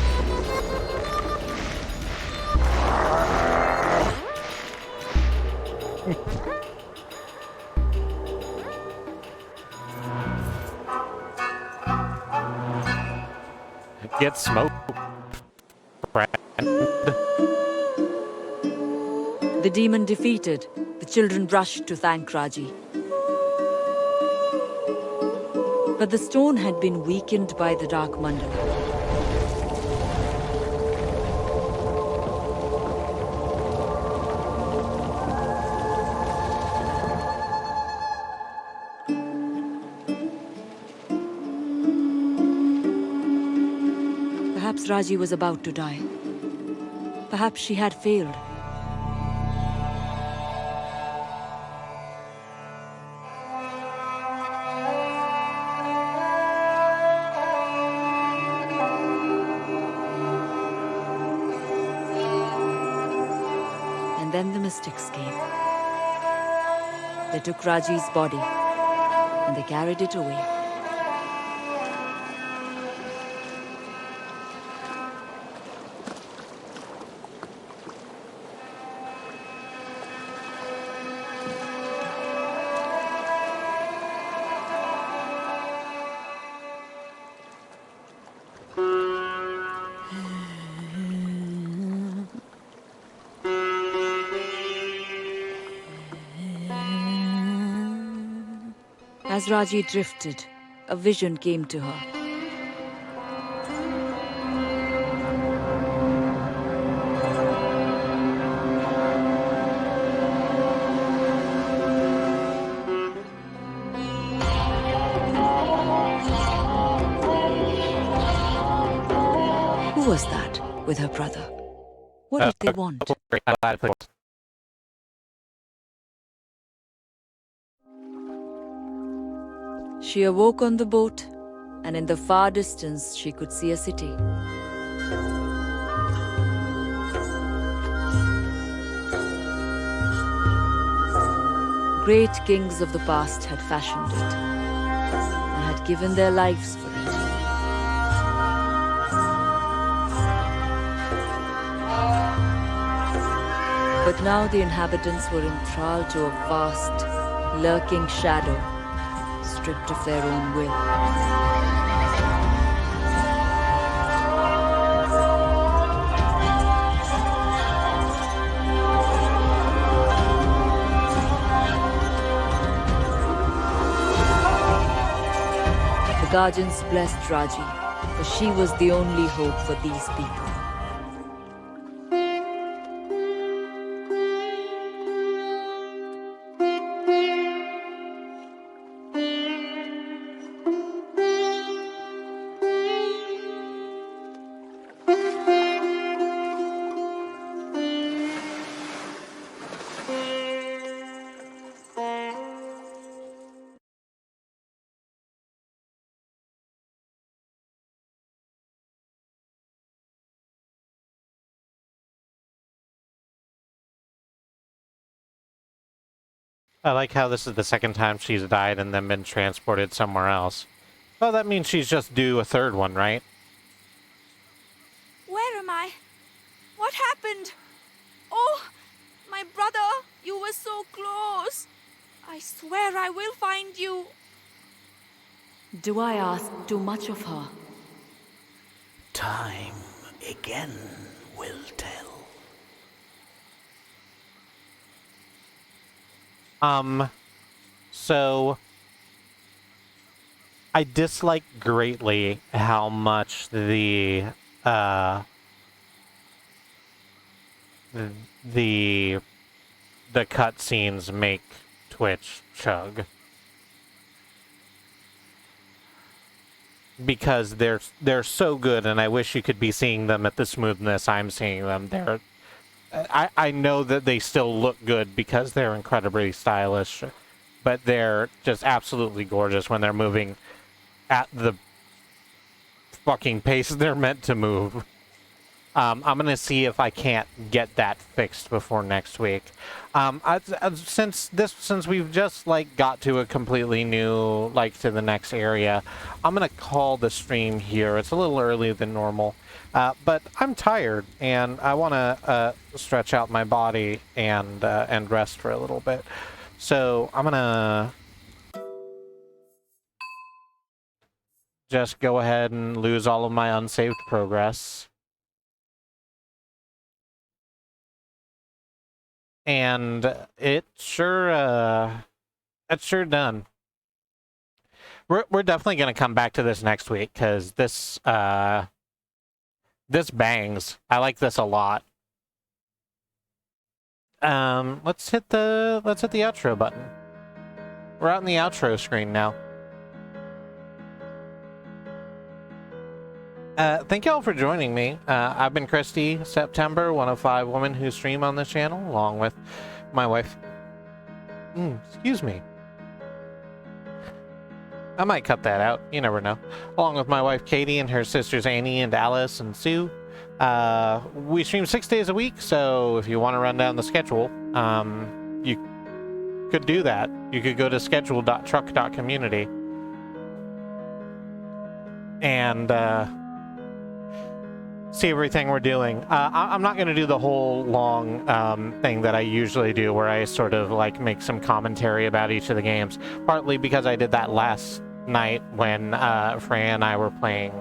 Get smoked, friend. The demon defeated, the children rushed to thank Raji. But the stone had been weakened by the dark mandala. Perhaps Raji was about to die. Perhaps she had failed. And then the mystics came. They took Raji's body and they carried it away. As Raji drifted, a vision came to her. Who was that with her brother? What did they want? She awoke on the boat, and in the far distance she could see a city. Great kings of the past had fashioned it, and had given their lives for it. But now the inhabitants were enthralled to a vast, lurking shadow, stripped of their own will. The Guardians blessed Raji, for she was the only hope for these people. I like how this is the second time she's died and then been transported somewhere else. Well, that means she's just due a third one, right? Where am I? What happened? Oh, my brother, you were so close. I swear I will find you. Do I ask too much of her? Time again will tell. So I dislike greatly how much the cutscenes make Twitch chug. Because they're so good, and I wish you could be seeing them at the smoothness I'm seeing them. I know that they still look good because they're incredibly stylish, but they're just absolutely gorgeous when they're moving at the fucking pace they're meant to move. I'm gonna see if I can't get that fixed before next week. Since we've just like got to a completely new, like, to the next area, I'm gonna call the stream here. It's a little earlier than normal, but I'm tired and I want to stretch out my body and rest for a little bit. So I'm gonna just go ahead and lose all of my unsaved progress. And it's sure done. We're definitely gonna come back to this next week because this bangs. I like this a lot. Let's hit the outro button. We're out in the outro screen now. Thank you all for joining me. I've been Kristi, September, one of 5 women who stream on this channel, along with my wife. Excuse me. I might cut that out. You never know. Along with my wife, Katie, and her sisters, Annie and Alice and Sue. We stream 6 days a week, so if you want to run down the schedule, you could do that. You could go to schedule.truck.community and see everything we're doing. I'm not going to do the whole long thing that I usually do where I sort of like make some commentary about each of the games, partly because I did that last night when Freya and I were playing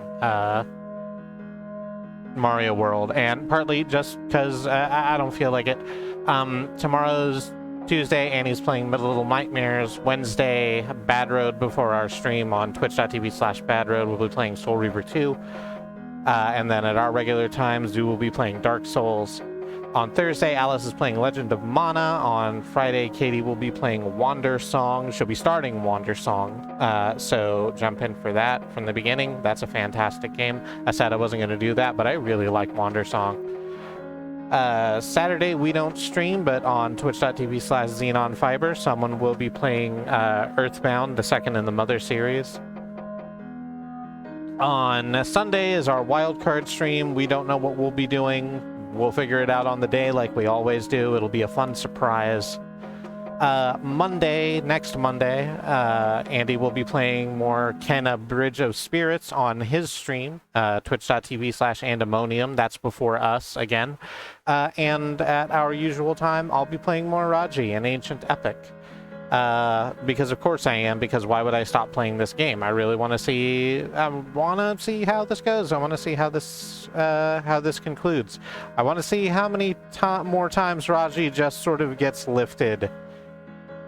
Mario World, and partly just because I don't feel like it. Tomorrow's Tuesday, Annie's playing Little Nightmares. Wednesday, Bad Road before our stream on twitch.tv/badroad. We'll be playing Soul Reaver 2. And then at our regular time, Zoo will be playing Dark Souls. On Thursday, Alice is playing Legend of Mana. On Friday, Katie will be playing Wander Song. She'll be starting Wander Song. So jump in for that from the beginning. That's a fantastic game. I said I wasn't going to do that, but I really like Wander Song. Saturday, we don't stream, but on twitch.tv/xenonfiber, someone will be playing Earthbound, the second in the Mother series. On Sunday is our wildcard stream. We don't know what we'll be doing. We'll figure it out on the day like we always do. It'll be a fun surprise. Next Monday, Andy will be playing more Kenna Bridge of Spirits on his stream, twitch.tv/andemonium. That's before us again. And at our usual time, I'll be playing more Raji, an ancient epic. Because of course I am, because why would I stop playing this game? I really want to see how this goes. I want to see how this concludes. I want to see how many more times Raji just sort of gets lifted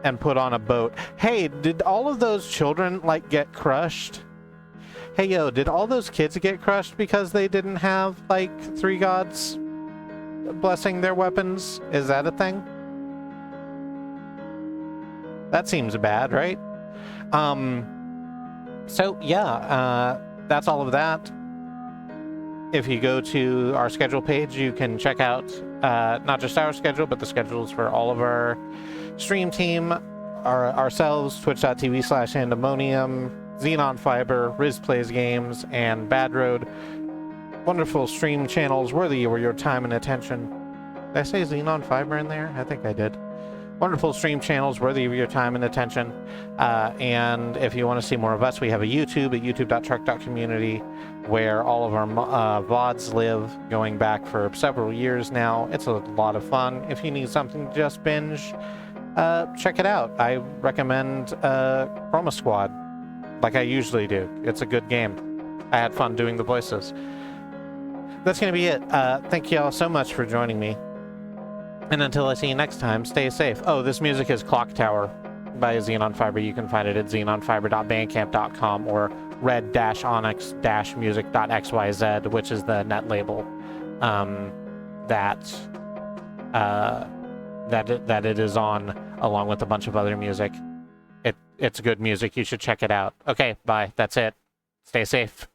and put on a boat. Hey, did all of those children like get crushed? Hey, yo, did all those kids get crushed because they didn't have, like, 3 gods blessing their weapons? Is that a thing? That seems bad, right? So, yeah, that's all of that. If you go to our schedule page, you can check out not just our schedule, but the schedules for all of our stream team, ourselves, twitch.tv/Andemonium, Xenon Fiber, Riz Plays Games, and Bad Road. Wonderful stream channels worthy of your time and attention. Did I say Xenon Fiber in there? I think I did. Wonderful stream channels worthy of your time and attention. And if you want to see more of us, we have a YouTube at youtube.truck.community where all of our VODs live, going back for several years now. It's a lot of fun. If you need something to just binge, check it out. I recommend Chroma Squad, like I usually do. It's a good game. I had fun doing the voices. That's going to be it. Thank you all so much for joining me. And until I see you next time, stay safe. Oh, this music is Clock Tower by Xenon Fiber. You can find it at xenonfiber.bandcamp.com or red-onyx-music.xyz, which is the net label that it is on, along with a bunch of other music. It's good music. You should check it out. Okay, bye. That's it. Stay safe.